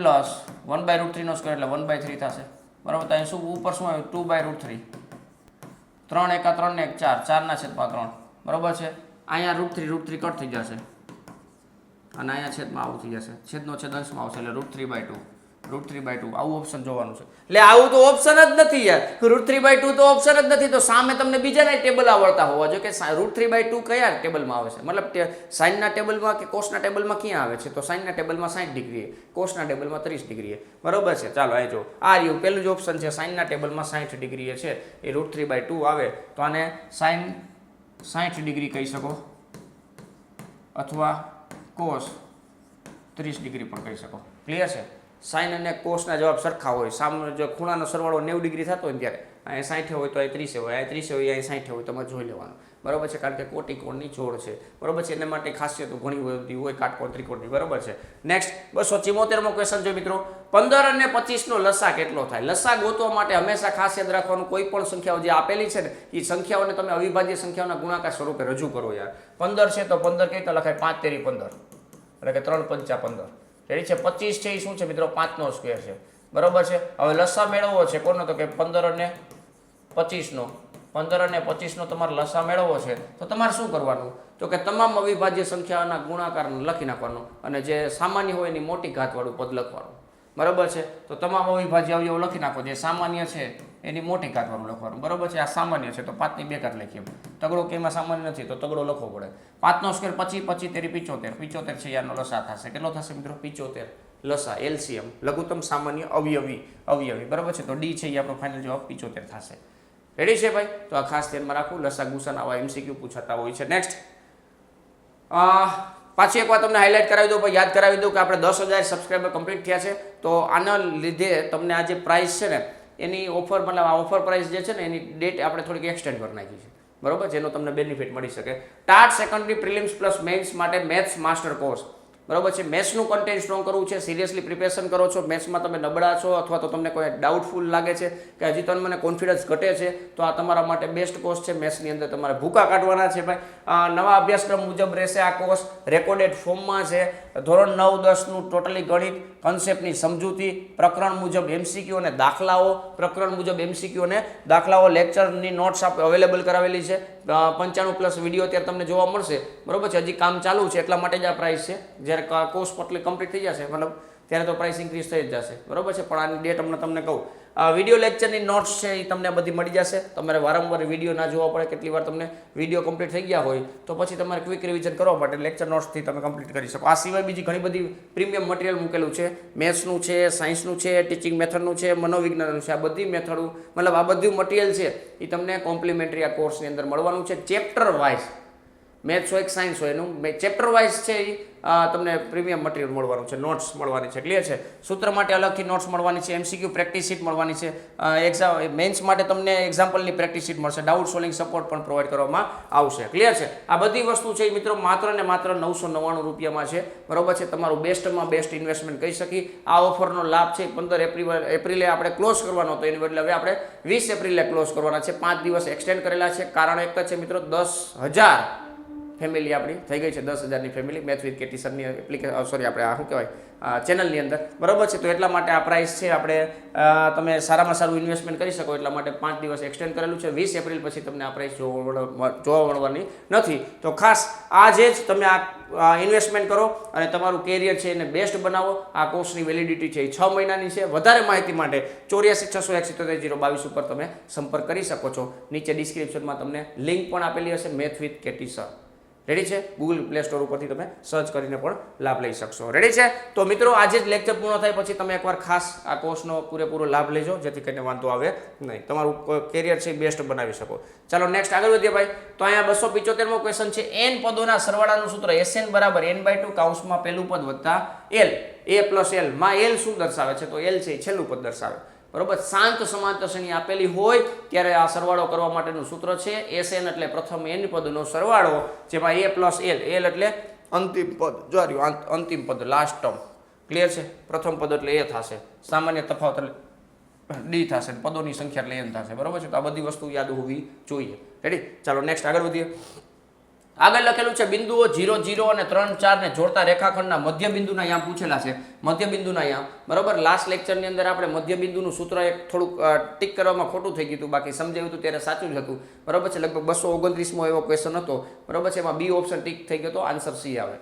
1/√3 નો સ્ક્વેર એટલે 1/3 થશે. બરાબર? તો અહીં શું ઉપર શું આવ્યું? 2/√3. 3 × 3 ને 1 4 4 ના છેદમાં 3. બરાબર છે? અહીંયા √3 કટ થઈ જશે અને અહીંયા છેદમાં આવું થઈ જશે. છેદનો છેદ અંશમાં આવશે એટલે √3/2. √3/2 આવું ઓપ્શન જોવાનું છે. એટલે આવું તો ઓપ્શન જ નથી યાર. √3/2 તો ઓપ્શન જ નથી. તો સામે તમને બીજાના ટેબલ આવડતા હોવા જોઈએ કે √3/2 કયા ટેબલમાં આવે છે. મતલબ સાઇનના ટેબલમાં કે કોસના ટેબલમાં ક્યાં આવે છે? તો સાઇનના ટેબલમાં 60 ડિગ્રી, કોસના ટેબલમાં 30 ડિગ્રી. બરોબર છે? ચાલો અહીં જો આ રહ્યું પહેલું જ ઓપ્શન છે. સાઇનના ટેબલમાં 60 ડિગ્રી છે એ √3/2 આવે તો આને સાઇન 60 ડિગ્રી કહી શકો અથવા કોસ 30 ડિગ્રી પણ કહી શકો. ક્લિયર છે? સાઇન અને કોસના જવાબ સરખા હોય. સામે જો ખૂણાનો સરવાળો 90 ડિગ્રી થતો હોય ત્યારે અહીં 60 હોય તો અહીં 30 હોય, અહીં 30 હોય અહીં 60 હોય, તમારે જોઈ લેવાનું. બરોબર છે? કારણ કે કોટી કોણની જોડ છે. બરોબર છે? એના માટે ખાસિયતો ઘણી બધી હોય કાટકોણ ત્રિકોણની. બરોબર છે? નેક્સ્ટ 274મો ક્વેશ્ચન જો મિત્રો. 15 અને 25 નો લસા કેટલો થાય? લસા ગોતવા માટે હંમેશા ખાસ યાદ રાખવાનું, કોઈ પણ સંખ્યાઓ જે આપેલી છે ને એ સંખ્યાઓને તમે અવિભાજ્ય સંખ્યાઓના ગુણાકાર સ્વરૂપે રજૂ કરો યાર. 15 છે તો 15 કઈ રીતે લખાય? 5 તેરી 15 એટલે કે 3 પંચા 15. રેડી છે? 25 છે એ શું છે મિત્રો? 5 નો સ્ક્વેર છે. બરોબર છે? હવે લસા મેળવવો છે કોનો? તો કે 15 અને 25 નો. 15 અને 25 નો તમારે લસા મેળવવો છે તો તમારે શું કરવાનું? તો કે તમામ અવિભાજ્ય સંખ્યાઓના ગુણાકાર લખી નાખવાનો અને જે સામાન્ય હોય એની મોટી ઘાતવાળું પદ લખવાનું. બરોબર છે? તો તમામ અવિભાજ્ય અવયવો લખી નાખો. જે સામાન્ય છે એની મોટી ઘાતવાળું લખવાનું. બરોબર છે? આ સામાન્ય છે તો 5 ની 2 ઘાત લખીએ. તગડો કે એમાં સામાન્ય નથી તો તગડો લખવો પડે. 5 નો સ્ક્વેર 25, 25 તેરી 75. 75 છે યારનો લસા થશે. કેટલો થશે મિત્રો? 75 લસા. એલસીએમ લઘુત્તમ સામાન્ય અવયવી. બરોબર છે? તો ડી છે એ આપણો ફાઇનલ જવાબ 75 થશે. રેડી છે ભાઈ? તો આ ખાસ ધ્યાનમાં રાખવું. લસા ગુસાના આવા એમસીક્યુ પૂછાતા હોય છે. નેક્સ્ટ પાછી એકવાર તમને હાઇલાઇટ કરાવી દઉં, યાદ કરાવી દઉં કે આપણે 10,000 સબસ્ક્રાઈબર કમ્પ્લીટ થયા છે. તો આના લીધે તમને આ જે પ્રાઇસ છે ને એની ઓફર, મતલબ આ ઓફર પ્રાઇસ જે છે ને એની ડેટ આપણે થોડીક એક્સટેન્ડ કરી નાખી છે. બરોબર? જેનો તમને બેનિફિટ મળી શકે. TAT secondary prelims plus mains માટે મેથ્સ માસ્ટર કોર્સ. બરોબર છે? મેથ્સનું કન્ટેન્ટ સ્ટ્રોંગ કરવું છે, સિરિયસલી પ્રિપેરેશન કરો છો, મેથ્સમાં તમે નબળા છો અથવા તો તમને કોઈ ડાઉટફુલ લાગે છે કે હજી તમને મને કોન્ફિડન્સ ઘટે છે તો આ તમારા માટે બેસ્ટ કોર્સ છે. મેથ્સની અંદર તમારે ભૂકા કાઢવાના છે ભાઈ. નવા અભ્યાસક્રમ મુજબ રહેશે આ કોર્સ. રેકોર્ડેડ ફોર્મમાં છે. ધોરણ 9, 10નું ટોટલી ગણિત, કન્સેપ્ટની સમજૂતી, પ્રકરણ મુજબ એમસીક્યુ અને દાખલાઓ, પ્રકરણ મુજબ એમસીક્યુ અને દાખલાઓ, લેક્ચરની નોટ્સ અવેલેબલ કરાવેલી છે. 95+ વિડીયો અત્યારે તમને જોવા મળશે. બરોબર છે? હજી કામ ચાલુ છે એટલા માટે જ આ પ્રાઇસ છે. જ્યારે કોર્સ કમ્પ્લીટ થઈ જશે મતલબ ત્યારે તો પ્રાઇસ ઇન્ક્રીઝ થઈ જ જશે. બરોબર છે? પણ આની ડેટ હમણાં તમને કહું. વિડીયો લેક્ચરની નોટ્સ છે એ તમને બધી મળી જશે. તમારે વારંવાર વિડીયો ના જોવા પડે. કેટલી વાર તમને વિડીયો કમ્પ્લીટ થઈ ગયા હોય તો પછી તમારે ક્વિક રિવિઝન કરવા માટે લેક્ચર નોટ્સથી તમે કમ્પ્લીટ કરી શકો. આ સિવાય બીજી ઘણી બધી પ્રીમિયમ મટીરિયલ મૂકેલું છે. મેથ્સનું છે, સાયન્સનું છે, ટીચિંગ મેથડનું છે, મનોવિજ્ઞાનનું છે. આ બધી મેથડો મતલબ આ બધું મટીરિયલ છે એ તમને કોમ્પ્લિમેન્ટરી આ કોર્સની અંદર મળવાનું છે. ચેપ્ટર વાઇઝ મેથ્સ હોય કે સાયન્સ હોય એનું ચેપ્ટર વાઇઝ છે એ તમને પ્રીમિયમ મટીરિયલ મળવાનું છે, નોટ્સ મળવાની છે, ક્લિયર છે. સૂત્ર માટે અલગથી નોટ્સ મળવાની છે, MCQ પ્રેક્ટિસ શીટ મળવાની છે, એક્ઝામ મેન્સ માટે તમને એક્ઝામ્પલની પ્રેક્ટિસ શીટ મળશે, ડાઉટ સોલ્વિંગ સપોર્ટ પણ પ્રોવાઈડ કરવામાં આવશે, ક્લિયર છે. આ બધી વસ્તુ છે મિત્રો માત્ર ને માત્ર 999 રૂપિયામાં છે, બરોબર છે. તમારું બેસ્ટમાં બેસ્ટ ઇન્વેસ્ટમેન્ટ કહી શકી. આ ઓફરનો લાભ છે 15 એપ્રિલે આપણે ક્લોઝ કરવાનો હતો, એની બદલે હવે આપણે 20 એપ્રિલે ક્લોઝ કરવાના છે. 5 દિવસ એક્સટેન્ડ કરેલા છે. કારણ એક જ છે મિત્રો, 10,000 ફેમિલી આપણી થઈ ગઈ છે, 10,000ની ફેમિલી મેથ વિથ કેટી સરની એપ્લિકેશન, સોરી આપણે આ શું કહેવાય ચેનલની અંદર, બરોબર છે. તો એટલા માટે આ પ્રાઇસ છે, આપણે તમે સારામાં સારું ઇન્વેસ્ટમેન્ટ કરી શકો એટલા માટે 5 દિવસ એક્સટેન્ડ કરેલું છે. 20 એપ્રિલ પછી તમને આ પ્રાઇસ જોવા મળવાની નથી. તો ખાસ આજે જ તમે આ ઇન્વેસ્ટમેન્ટ કરો અને તમારું કેરિયર છે એને બેસ્ટ બનાવો. આ કોર્સની વેલિડિટી છે એ 6 મહિનાની છે. વધારે માહિતી માટે 84 678 022 ઉપર તમે સંપર્ક કરી શકો છો. નીચે ડિસ્ક્રિપ્શનમાં તમને લિંક પણ આપેલી હશે, math with KT sir. Ready છે? ગૂગલ પ્લે સ્ટોર ઉપરથી તમે સર્ચ કરીને પણ લાભ લઈ શકશો. રેડી છે? તો મિત્રો આજે જ લેક્ચર પૂર્ણ થાય પછી તમે એકવાર ખાસ આ કોર્સનો પૂરેપૂરો લાભ લેજો, જેથી કરીને વાંધો આવે નહીં, તમારું કેરિયર છે બેસ્ટ બનાવી શકો. ચાલો નેક્સ્ટ આગળ વધીએ ભાઈ. તો અહીંયા 275મો ક્વેશ્ચન છે. n પદોના સરવાળાનું સૂત્ર SN બરાબર n/2 કૌંસમાં પહેલું પદ વત્તા l, a પ્લસ l માં l શું દર્શાવે છે? તો l છે એ છેલ્લું પદ દર્શાવે, બરોબર. શાંત સમાંતર શ્રેણી આપેલી હોય ત્યારે આ સરવાળો કરવા માટેનું સૂત્ર છે SN એટલે પ્રથમ n પદનો સરવાળો, જેમાં a પ્લસ l, l એટલે અંતિમ પદ, જો રહ્યું અંતિમ પદ, લાસ્ટ ટર્મ, ક્લિયર છે. પ્રથમ પદ એટલે a થશે, સામાન્ય તફાવત એટલે d થશે, પદોની સંખ્યા એટલે n થશે, બરોબર છે. તો આ બધી વસ્તુ યાદ હોવી જોઈએ. રેડી? ચાલો નેક્સ્ટ આગળ વધીએ. આગળ લખેલું છે બિંદુઓ 0, 0 અને 3, 4 ને જોડતા રેખાખંડના મધ્ય બિંદુના અહીંયા પૂછેલા છે. મધ્ય બિંદુના અહીંયા, બરોબર. લાસ્ટ લેક્ચરની અંદર આપણે મધ્ય બિંદુનું સૂત્ર એક થોડુંક ટીક કરવામાં ખોટું થઈ ગયું હતું, બાકી સમજાવ્યું હતું ત્યારે સાચું જ હતું, બરોબર છે. લગભગ 229મો એવો ક્વેશ્ચન હતો, બરોબર છે. એમાં બી ઓપ્શન ટીક થઈ ગયો હતો, આન્સર સી આવે,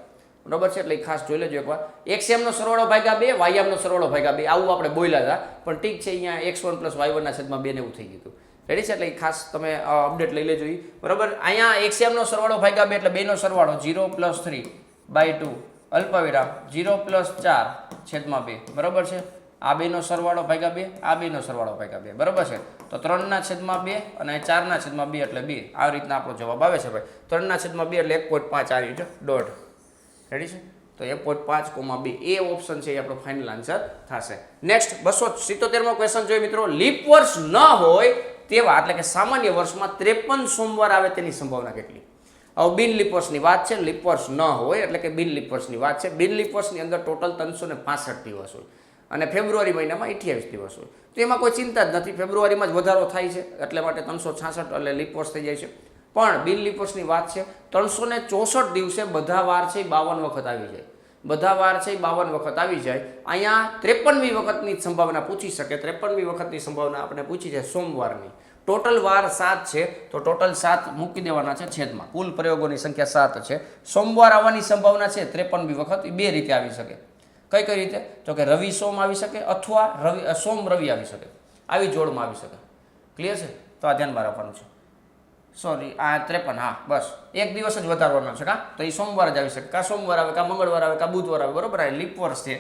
બરોબર છે. એટલે ખાસ જોઈ લેજો એકવાર. x_m નો સરવાળો ભાગ્યા 2, y_m નો સરવાળો ભાગ્યા 2, આવું આપણે બોલ્યા હતા, પણ ઠીક છે અહીંયા x1 + y1 ના છેદમાં 2 ને એવું થઈ ગયું હતું. રેડી છે? એટલે ખાસ તમે અપડેટ લઈ લેજો, બરોબર. અહીંયા x_m નો સરવાળો ભાગ્યા 2 એટલે 2 નો સરવાળો 0 + 3/2 અલ્પવિરામ 0 + 4 છેદમાં 2, બરોબર છે. આ 2 નો સરવાળો ભાગ્યા 2, આ 2 નો સરવાળો ભાગ્યા 2, બરોબર છે. તો 3 ના છેદમાં 2 અને 4 ના છેદમાં 2 એટલે 2. આ રીતના આપણો જવાબ આવે છે ભાઈ. 3 ના છેદમાં 2 એટલે 1.5, આ રીતે દોઢ. રેડી છે? તો 1.5,2 એ ઓપ્શન છે એ આપણો ફાઇનલ આન્સર થશે. નેક્સ્ટ 277મો ક્વેશ્ચન જોઈએ મિત્રો. લીપ વર્ષ ન હોય તેવા એટલે કે સામાન્ય વર્ષમાં 53 સોમવાર આવે તેની સંભાવના કેટલી? હવે બિન લીપ વર્ષની વાત છે, લીપ વર્ષ ન હોય એટલે કે બિન લીપ વર્ષની વાત છે. બિન લીપ વર્ષની અંદર ટોટલ 365 દિવસ હોય અને ફેબ્રુઆરી મહિનામાં 28 દિવસ હોય. તો એમાં કોઈ ચિંતા જ નથી, ફેબ્રુઆરીમાં જ વધારો થાય છે એટલે માટે 366 એટલે લીપ વર્ષ થઈ જાય છે. પણ બિન લીપ વર્ષની વાત છે, 364 દિવસે બધા વાર છે 52 વખત આવી જાય, બધા વાર છે 52 વખત આવી જાય. અહીંયા 53મી વખતની સંભાવના પૂછી શકે. 53મી વખતની સંભાવના આપણે પૂછી છે સોમવારની. ટોટલ વાર 7 છે, તો ટોટલ 7 મૂકી દેવાના છે છેદમાં. કુલ પ્રયોગોની સંખ્યા 7 છે. સોમવાર આવવાની સંભાવના છે 53મી વખત. એ બે રીતે આવી શકે. કઈ કઈ રીતે? તો કે રવિ સોમ આવી શકે અથવા સોમ રવિ આવી શકે, આવી જોડમાં આવી શકે. ક્લિયર છે? તો આ ધ્યાનમાં રાખવાનું છે. સોરી, આ 53, હા બસ એક દિવસ જ વધારવાનો છે. તો એ સોમવાર જ આવી શકે, કાં સોમવાર આવે, કાં મંગળવાર આવે, કાં બુધવાર આવે, બરોબર. આ લીપ વર્ષ છે,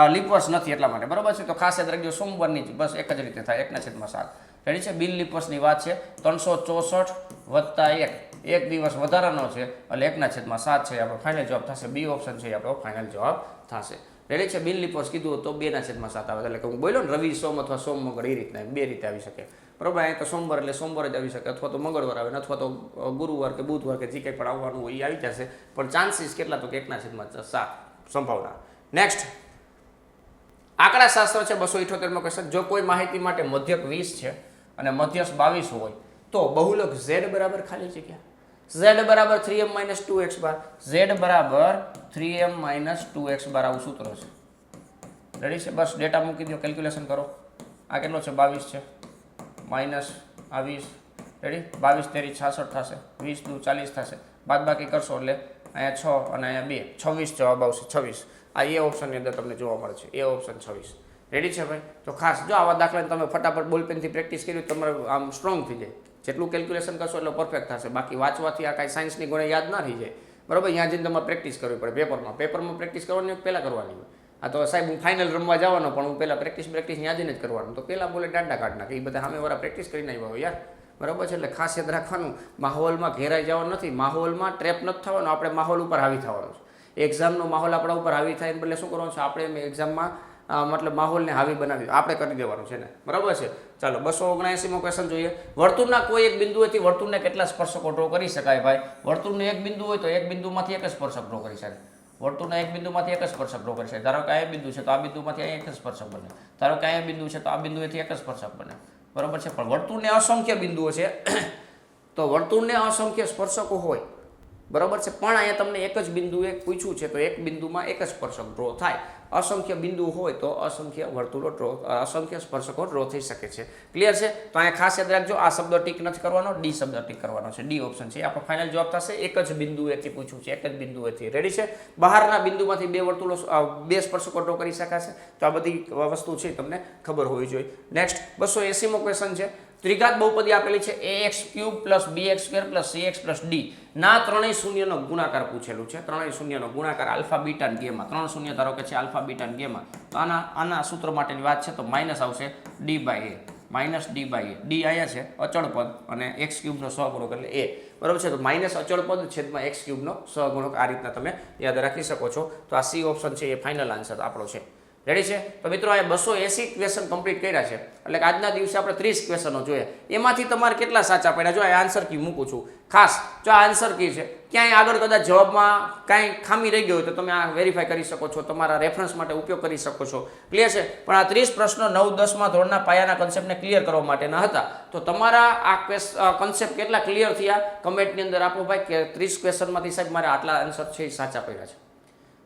લીપ વર્ષ નથી એટલા માટે, બરોબર છે. તો ખાસ યાદ રાખજો, સોમવારની જ બસ એક જ રીતે થાય, 1/7. રેડી છે? બિન લીપ વર્ષની વાત છે. 364 વત્તા 1, એક દિવસ વધારાનો છે એટલે 1/7 છે આપણો ફાઇનલ જવાબ થશે. બી ઓપ્શન છે આપણો ફાઇનલ જવાબ થશે. રેડી છે? બિન લીપ વર્ષ કીધું તો 2/7 આવે, એટલે કે હું બોલ્યો ને રવિ સોમ અથવા સોમ મંગળ, એ રીતના બે રીતે આવી શકે, બરોબર. અહીં તો સોમવાર એટલે સોમવાર જ આવી શકે, અથવા તો મંગળવાર આવે, અથવા તો ગુરુવાર કે બુધવાર કે જે કંઈ પણ આવવાનું હોય એ આવી જશે. પણ ચાન્સીસ કેટલા? તો કે 1/7 સંભાવના. નેક્સ્ટ આંકડાશાસ્ત્ર છે 278મો ક્વેશ્ચન. જો કોઈ માહિતી માટે મધ્યક 20 છે અને મધ્યસ્થ 22 હોય તો બહુલક z બરાબર ખાલી જગ્યા z બરાબર 3m - 2x બાર, z બરાબર 3m - 2x બાર, આવું સૂત્ર છે. રેડી છે? બસ ડેટા મૂકી દો, કેલ્ક્યુલેશન કરો. આ કેટલો છે? 22 છે, માઇનસ આ 20. રેડી? 22 તેરી 66 થશે, 20 દુ 40 થશે, બાદ બાકી કરશો એટલે અહીંયા 6 અને અહીંયા 2, 26 જવાબ આવશે. 26 આ એ ઓપ્શનની અંદર તમને જોવા મળે છે, એ ઓપ્શન 26. રેડી છે ભાઈ? તો ખાસ જો આવા દાખલાને તમે ફટાફટ બોલપેનથી પ્રેક્ટિસ કરી તમારે આમ સ્ટ્રોંગ થઈ જાય. જેટલું કેલ્ક્યુલેશન કરશો એટલે પરફેક્ટ થશે. બાકી વાંચવાથી આ કાંઈ સાયન્સની ગુણે યાદ ના રહી જાય, બરોબર. અહીંયા જઈને તમારે પ્રેક્ટિસ કરવી પડે. પેપરમાં પ્રેક્ટિસ કરવાની પહેલાં કરવાની હોય. આ તો સાહેબ હું ફાઇનલ રમવા જવાનો પણ હું પહેલાં પ્રેક્ટિસ ત્યાં જઈને જ કરવાનું, તો પહેલાં બોલે દાંડા કાઢ નાખે. એ બધા સામેવાળા પ્રેક્ટિસ કરીને આવ્યા હોય યાર, બરાબર છે. એટલે ખાસ યાદ રાખવાનું, માહોલમાં ઘેરાઈ જવાનું નથી, માહોલમાં ટ્રેપ નથી થવાનું, આપણે માહોલ ઉપર હાવી થવાનું છે. એક્ઝામનો માહોલ આપણા ઉપર હાવી થાય બદલે શું કરવાનું છે, આપણે એક્ઝામમાં મતલબ માહોલને હાવી બનાવી આપણે કરી દેવાનું છે ને, બરાબર છે. ચાલો 279મો ક્વેશ્ચન જોઈએ. વર્તુળના કોઈ એક બિંદુએથી વર્તુળને કેટલા સ્પર્શકો ડ્રો કરી શકાય ભાઈ? વર્તુળનું એક બિંદુ હોય તો એક બિંદુમાંથી એક જ સ્પર્શક ડ્રો કરી શકાય. વર્તુળના એક બિંદુમાંથી એક જ સ્પર્શક ડ્રો કરી શકાય. ધારો કે આ બિંદુ છે તો આ બિંદુમાંથી અહીં એક જ સ્પર્શક બને. ધારો કે આ બિંદુ છે તો આ બિંદુએથી એક જ સ્પર્શક બને, બરાબર છે. પણ વર્તુળને અસંખ્ય બિંદુઓ છે તો વર્તુળને અસંખ્ય સ્પર્શકો હોય, બરાબર છે. પણ અહીંયા તમને એક જ બિંદુએ પૂછ્યું છે તો એક બિંદુમાં એક જ સ્પર્શક ડ્રો થાય. અસંખ્ય બિંદુ હોય તો અસંખ્ય વર્તુળો ડ્રો, અસંખ્ય સ્પર્શકો ડ્રો થઈ શકે છે. ક્લિયર છે? તો અહીંયા ખાસ યાદ રાખજો, આ શબ્દ ટીક નથી કરવાનો, ડી શબ્દ ટીક કરવાનો છે. ડી ઓપ્શન છે આપણો ફાઇનલ જવાબ થશે. એક જ બિંદુએથી પૂછ્યું છે, એક જ બિંદુએથી. રેડી છે? બહારના બિંદુમાંથી બે વર્તુળો, બે સ્પર્શકો ડ્રો કરી શકાશે. તો આ બધી વસ્તુ છે તમને ખબર હોવી જોઈએ. નેક્સ્ટ 280મો ક્વેશ્ચન છે. ત્રિઘાત બહુપદી આપેલી છે ax³ + bx² + cx + d ના ત્રણેય શૂન્યનો ગુણાકાર પૂછેલું છે. ત્રણેય શૂન્યનો ગુણાકાર આલ્ફા બીટા અને ગેમા, ત્રણ શૂન્ય ધારો કે છે આલ્ફા બીટા અને ગેમા. તો આના સૂત્ર માટેની વાત છે તો માઇનસ આવશે d/a, માઇનસ d/a. d અહીંયા છે અચળ પદ અને x³ નો સહગુણક એટલે a, બરાબર છે. તો માઇનસ અચળ પદ છેદમાં x³ નો સહગુણક, આ રીતના તમે યાદ રાખી શકો છો. તો આ સી ઓપ્શન છે એ ફાઇનલ આન્સર આપણો છે. રેડી છે? તો મિત્રો અહીંયા 280 ક્વેશ્ચન કમ્પ્લીટ કર્યા છે. એટલે કે આજના દિવસે આપણે 30 ક્વેશ્ચનો જોઈએ. એમાંથી તમારે કેટલા સાચા પડ્યા? જો આ આન્સર કી મૂકું છું ખાસ. જો આ આન્સર કી છે, ક્યાંય આગળ કદાચ જવાબમાં કાંઈ ખામી રહી ગઈ હોય તો તમે આ વેરીફાઈ કરી શકો છો, તમારા રેફરન્સ માટે ઉપયોગ કરી શકો છો. ક્લિયર છે? પણ આ 30 પ્રશ્નો 9-10માં ધોરણના પાયાના કન્સેપ્ટને ક્લિયર કરવા માટેના હતા. તો તમારા આ કન્સેપ્ટ કેટલા ક્લિયર થયા કમેન્ટની અંદર આપો ભાઈ, કે 30 ક્વેશ્ચનમાંથી સાહેબ મારે આટલા આન્સર છે એ સાચા પડ્યા છે.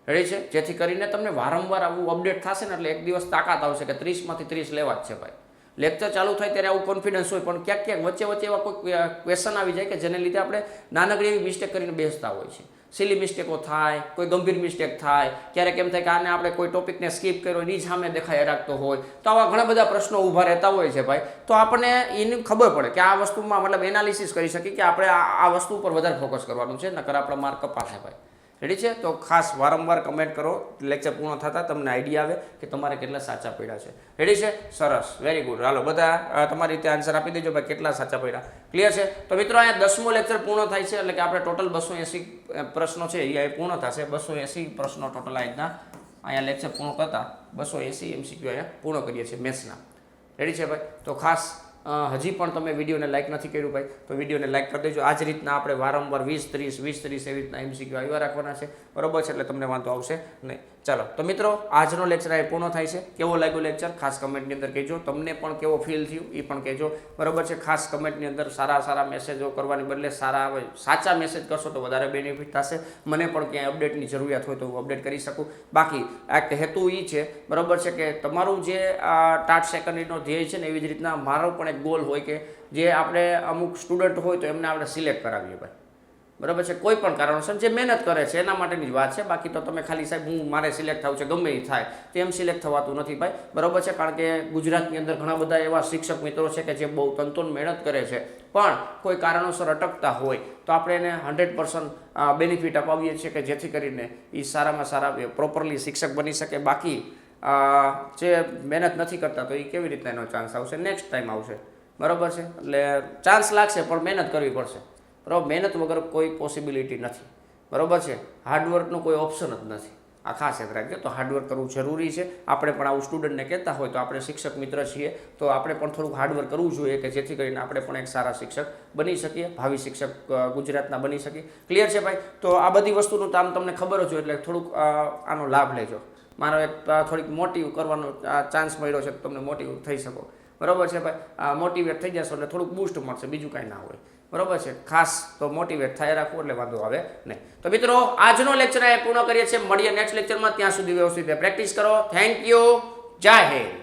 રેડી છે? જેથી કરીને તમને વારંવાર આવું અપડેટ થશે ને એટલે એક દિવસ તાકાત આવશે કે 30માંથી 30 લેવા જ છે ભાઈ. લેક્ચર ચાલુ થાય ત્યારે આવું કોન્ફિડન્સ હોય, પણ ક્યાંક ક્યાંક વચ્ચે એવા કોઈ ક્વેશ્ચન આવી જાય કે જેને લીધે આપણે નાનકડી એવી મિસ્ટેક કરીને બેસતા હોય છે. સિલી મિસ્ટેકો થાય, કોઈ ગંભીર મિસ્ટેક થાય, ક્યારેક એમ થાય કે આને આપણે કોઈ ટોપિકને સ્કીપ કર્યો એની સામે દેખાઈ રાખતો હોય. તો આવા ઘણા બધા પ્રશ્નો ઊભા રહેતા હોય છે ભાઈ. તો આપણને એની ખબર પડે કે આ વસ્તુમાં મતલબ એનાલિસિસ કરી શકીએ કે આપણે આ વસ્તુ ઉપર વધારે ફોકસ કરવાનું છે, નકર આપણા માર્ક કપાશે ભાઈ. રેડી છે? તો ખાસ વારંવાર કમેન્ટ કરો, લેક્ચર પૂર્ણ થતાં તમને આઈડિયા આવે કે તમારે કેટલા સાચા પડ્યા છે. રેડી છે? સરસ, વેરી ગુડ. હાલો બધા તમારી રીતે આન્સર આપી દેજો ભાઈ કેટલા સાચા પડ્યા. ક્લિયર છે? તો મિત્રો અહીંયા 10મો લેક્ચર પૂર્ણ થાય છે. એટલે કે આપણે ટોટલ 280 પ્રશ્નો છે એ પૂર્ણ થશે. 280 પ્રશ્નો ટોટલ આ રીતના અહીંયા લેક્ચર પૂર્ણ કરતા 280 MCQ અહીંયા પૂર્ણ કરીએ છીએ મેથ્સના. રેડી છે ભાઈ? તો ખાસ હજી પણ તમે વિડીયોને લાઇક નથી કર્યું ભાઈ તો વિડીયોને લાઇક કરી દેજો. આ જ રીતના આપણે વારંવાર 20-30 એવી રીતના MCQ આવ્યા રાખવાના છે, બરોબર છે? એટલે તમને વાંધો આવશે નહીં. ચાલો તો મિત્રો આજનો લેક્ચર આ પૂર્ણ થાય છે. કેવો લાગ્યો લેક્ચર ખાસ કમેન્ટની અંદર કહેજો. તમને પણ કેવો ફીલ થયું એ પણ કહેજો, બરોબર છે? ખાસ કમેન્ટની અંદર સારા મેસેજો કરવાની બદલે સાચા મેસેજ કરશો તો વધારે બેનિફિટ થશે. મને પણ ક્યાંય અપડેટની જરૂરિયાત હોય તો હું અપડેટ કરી શકું. બાકી આ હેતુ એ છે, બરોબર છે, કે તમારું જે ટાટ સેકન્ડરીનો ધ્યેય છે ને એવી જ રીતના મારો પણ એક ગોલ હોય કે જે આપણે અમુક સ્ટુડન્ટ હોય તો એમને આપણે સિલેક્ટ કરાવીએ ભાઈ, બરાબર છે? કોઈ પણ કારણોસર જે મહેનત કરે છે એના માટેની જ વાત છે. બાકી તો તમે ખાલી સાહેબ હું મારે સિલેક્ટ થવું છે ગમે એ થાય તેમ સિલેક્ટ થવાતું નથી ભાઈ, બરાબર છે? કારણ કે ગુજરાતની અંદર ઘણા બધા એવા શિક્ષક મિત્રો છે કે જે બહુ તનતોડ મહેનત કરે છે પણ કોઈ કારણોસર અટકતા હોય તો આપણે એને 100% બેનિફિટ અપાવીએ છીએ કે જેથી કરીને એ સારામાં સારા પ્રોપરલી શિક્ષક બની શકે. બાકી જે મહેનત નથી કરતા તો એ કેવી રીતના એનો ચાન્સ આવશે? નેક્સ્ટ ટાઈમ આવશે, બરાબર છે? એટલે ચાન્સ લાગશે પણ મહેનત કરવી પડશે, બરાબર? મહેનત વગર કોઈ પોસિબિલિટી નથી, બરાબર છે? હાર્ડવર્કનો કોઈ ઓપ્શન જ નથી. આ ખાસ યાદ રાખજો. તો હાર્ડવર્ક કરવું જરૂરી છે. આપણે પણ આવું સ્ટુડન્ટને કહેતા હોય તો આપણે શિક્ષક મિત્ર છીએ તો આપણે પણ થોડુંક હાર્ડવર્ક કરવું જોઈએ કે જેથી કરીને આપણે પણ એક સારા શિક્ષક બની શકીએ, ભાવિ શિક્ષક ગુજરાતના બની શકીએ. ક્લિયર છે ભાઈ? તો આ બધી વસ્તુનું કામ તમને ખબર જ હોય એટલે થોડુંક આનો લાભ લેજો. મારો એક થોડીક મોટિવ કરવાનો ચાન્સ મળ્યો છે તો તમને મોટિવ થઈ શકો, બરાબર છે ભાઈ? મોટિવેટ થઈ જશો એટલે થોડુંક બૂસ્ટ મળશે, બીજું કાંઈ ના હોય, બરાબર છે? ખાસ તો મોટિવેટ થાય રાખવું એટલે વાંધો આવે નહીં. તો મિત્રો આજનો લેક્ચર પૂર્ણ કરીએ છીએ. મળીએ નેક્સ્ટ લેક્ચરમાં. ત્યાં સુધી વ્યવસ્થિત પ્રેક્ટિસ કરો. Thank you. જય હિન્દ.